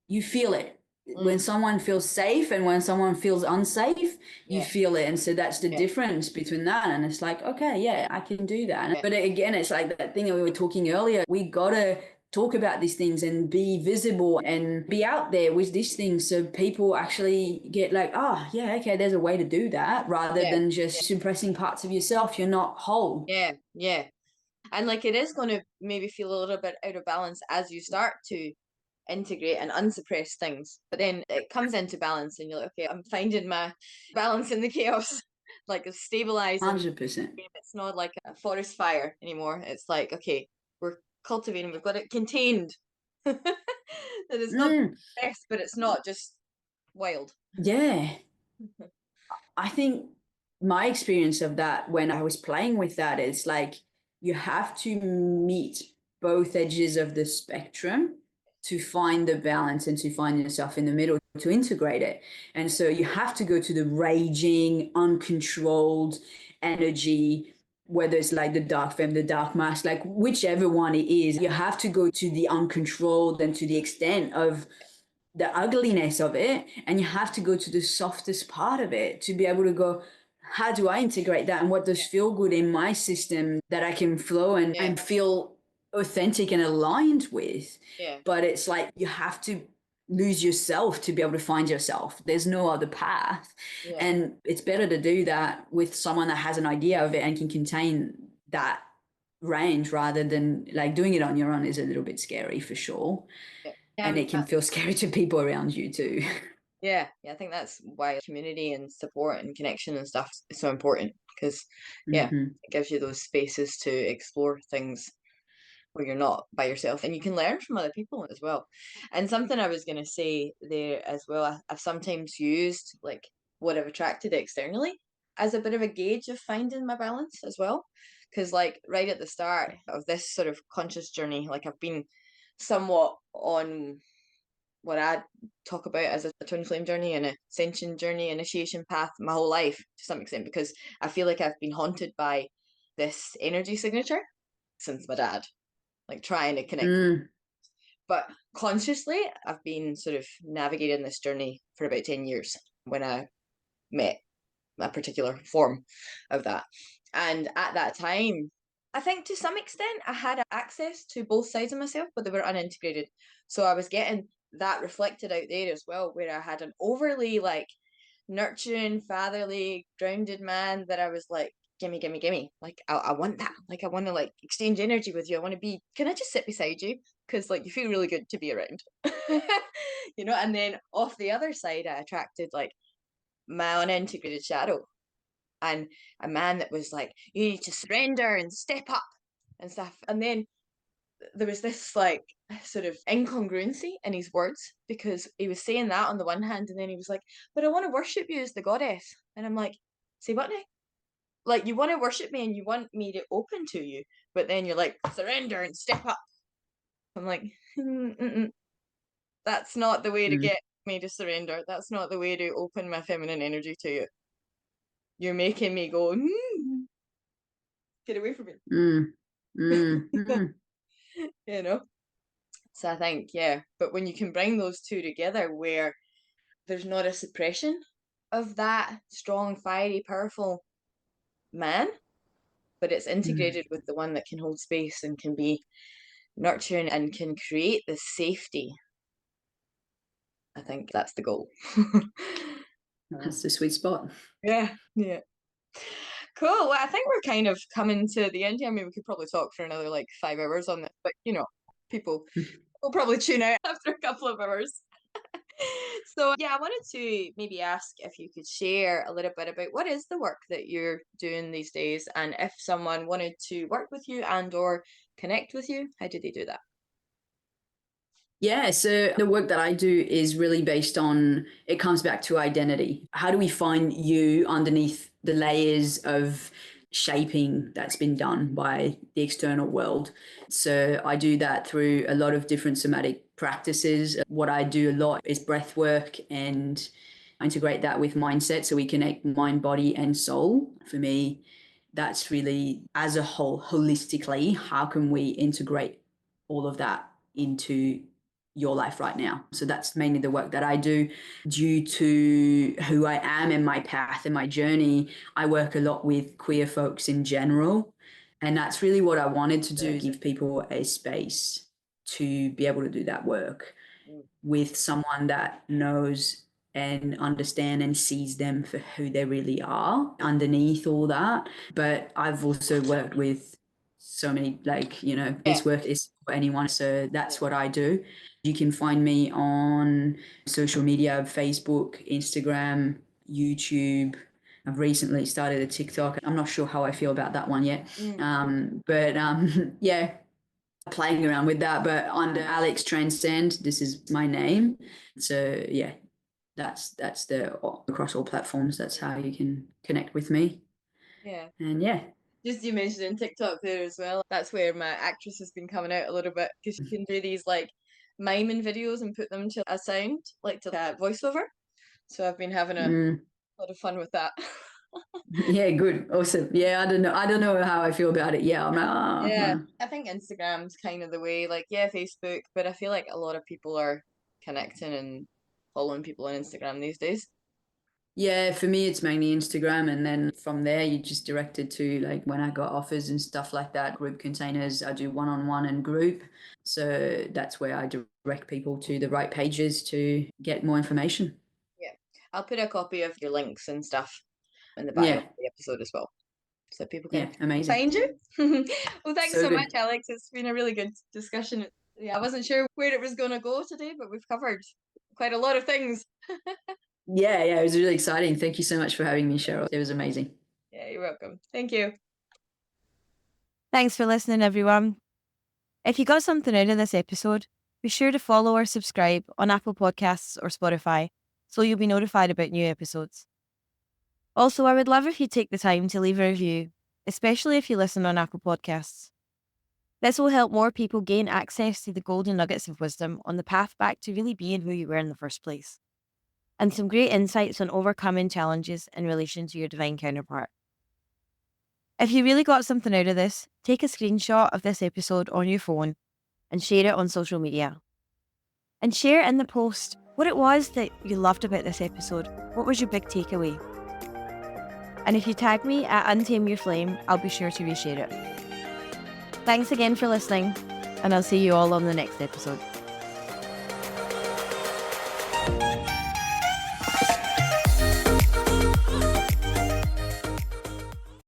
you feel it when Mm. someone feels safe and when someone feels unsafe, you Yeah. feel it. And so that's the Yeah. difference between that, and it's like, okay, yeah, I can do that. Yeah. But again, it's like that thing that we were talking earlier, we gotta talk about these things and be visible and be out there with these things so people actually get like, oh yeah, okay, there's a way to do that, rather Yeah. than just suppressing parts of yourself. You're not whole. Yeah. Yeah. And like it is going to maybe feel a little bit out of balance as you start to integrate and unsuppress things. But then it comes into balance and you're like, okay, I'm finding my balance in the chaos, like it's stabilizing. 100%. It's not like a forest fire anymore. It's like, okay, we're cultivating, we've got it contained. That it's not Mm, best, but it's not just wild. yeah. I think my experience of that when I was playing with that is like you have to meet both edges of the spectrum to find the balance and to find yourself in the middle to integrate it. And so you have to go to the raging, uncontrolled energy, whether it's like the dark femme, the dark mask, like whichever one it is, you have to go to the uncontrolled and to the extent of the ugliness of it, and you have to go to the softest part of it to be able to go, how do I integrate that and what does feel good in my system that I can flow Yeah, and feel authentic and aligned with. yeah, But it's like you have to lose yourself to be able to find yourself. There's no other path. yeah, And it's better to do that with someone that has an idea of it and can contain that range rather than like doing it on your own is a little bit scary for sure. yeah. And it can feel scary to people around you too. Yeah, yeah, I think that's why community and support and connection and stuff is so important because, yeah, Mm-hmm. it gives you those spaces to explore things where you're not by yourself and you can learn from other people as well. And something I was going to say there as well, I've sometimes used like what I've attracted externally as a bit of a gauge of finding my balance as well. Because, like, right at the start of this sort of conscious journey, like, I've been somewhat on what I talk about as a twin flame journey and ascension journey, initiation path my whole life to some extent because I feel like I've been haunted by this energy signature since my dad, like trying to connect. Mm, But consciously, I've been sort of navigating this journey for about 10 years when I met a particular form of that. And at that time, I think to some extent I had access to both sides of myself, but they were unintegrated. So I was getting that reflected out there as well, where I had an overly like nurturing, fatherly, grounded man that I was like, gimme, gimme, gimme. Like, I want that. Like, I want to like exchange energy with you. I want to be, can I just sit beside you? Because like you feel really good to be around. And then off the other side, I attracted like my unintegrated shadow and a man that was like, you need to surrender and step up and stuff. And then there was this like sort of incongruency in his words because he was saying that on the one hand, and then he was like, but I want to worship you as the goddess. And I'm like, say what now? Like, you want to worship me and you want me to open to you, but then you're like, surrender and step up. I'm like, that's not the way to mm, get me to surrender. That's not the way to open my feminine energy to you. You're making me go, get away from me. mm, mm, mm. you know? So I think, yeah. But when you can bring those two together where there's not a suppression of that strong, fiery, powerful man, but it's Mm. integrated with the one that can hold space and can be nurturing and can create the safety. I think that's the goal. That's the sweet spot. Yeah, yeah. Cool. Well, I think we're kind of coming to the end here. I mean, we could probably talk for another like 5 hours on this, but people will probably tune out after a couple of hours. So, yeah, I wanted to maybe ask if you could share a little bit about what is the work that you're doing these days, and if someone wanted to work with you and or connect with you, how do they do that? Yeah, so the work that I do is really based on it comes back to identity. How do we find you underneath the layers of shaping that's been done by the external world? So I do that through a lot of different somatic practices. What I do a lot is breath work and I integrate that with mindset so we connect mind, body, and soul. For me, that's really as a whole, holistically, how can we integrate all of that into your life right now? So that's mainly the work that I do. Due to who I am and my path and my journey, I work a lot with queer folks in general. And that's really what I wanted to do, give people a space to be able to do that work Mm, with someone that knows and understand and sees them for who they really are underneath all that. But I've also worked with so many, like, yeah, this work is for anyone. So that's what I do. You can find me on social media, Facebook, Instagram, YouTube. I've recently started a TikTok. I'm not sure how I feel about that one yet. mm, But yeah, playing around with that, but under Alex Transcend, this is my name. So yeah, that's the across all platforms. That's how you can connect with me. yeah. And yeah, Just you mentioning TikTok there as well. That's where my actress has been coming out a little bit because you can do these like miming videos and put them to a sound, like to a voiceover. So I've been having a mm, lot of fun with that. yeah, good, awesome. Yeah, I don't know how I feel about it. Yeah, I'm like, Yeah, oh, I think Instagram's kind of the way. Like, yeah, Facebook, but I feel like a lot of people are connecting and following people on Instagram these days. Yeah, for me, it's mainly Instagram. And then from there, you just directed to like when I got offers and stuff like that, group containers, I do one-on-one and group. So that's where I direct people to the right pages to get more information. Yeah. I'll put a copy of your links and stuff in the bio of Yeah, the episode as well, so people can yeah, amazing. find you. Well, thanks So so much, good. Alex. It's been a really good discussion. Yeah, I wasn't sure where it was going to go today, but we've covered quite a lot of things. Yeah, yeah, it was really exciting. Thank you so much for having me, Cheryl. It was amazing. Yeah, you're welcome. Thank you. Thanks for listening, everyone. If you got something out of this episode, be sure to follow or subscribe on Apple Podcasts or Spotify so you'll be notified about new episodes. Also, I would love if you take the time to leave a review, especially if you listen on Apple Podcasts. This will help more people gain access to the golden nuggets of wisdom on the path back to really being who you were in the first place, and some great insights on overcoming challenges in relation to your divine counterpart. If you really got something out of this, take a screenshot of this episode on your phone and share it on social media. And share in the post what it was that you loved about this episode. What was your big takeaway? And if you tag me at Untame Your Flame, I'll be sure to reshare it. Thanks again for listening, and I'll see you all on the next episode.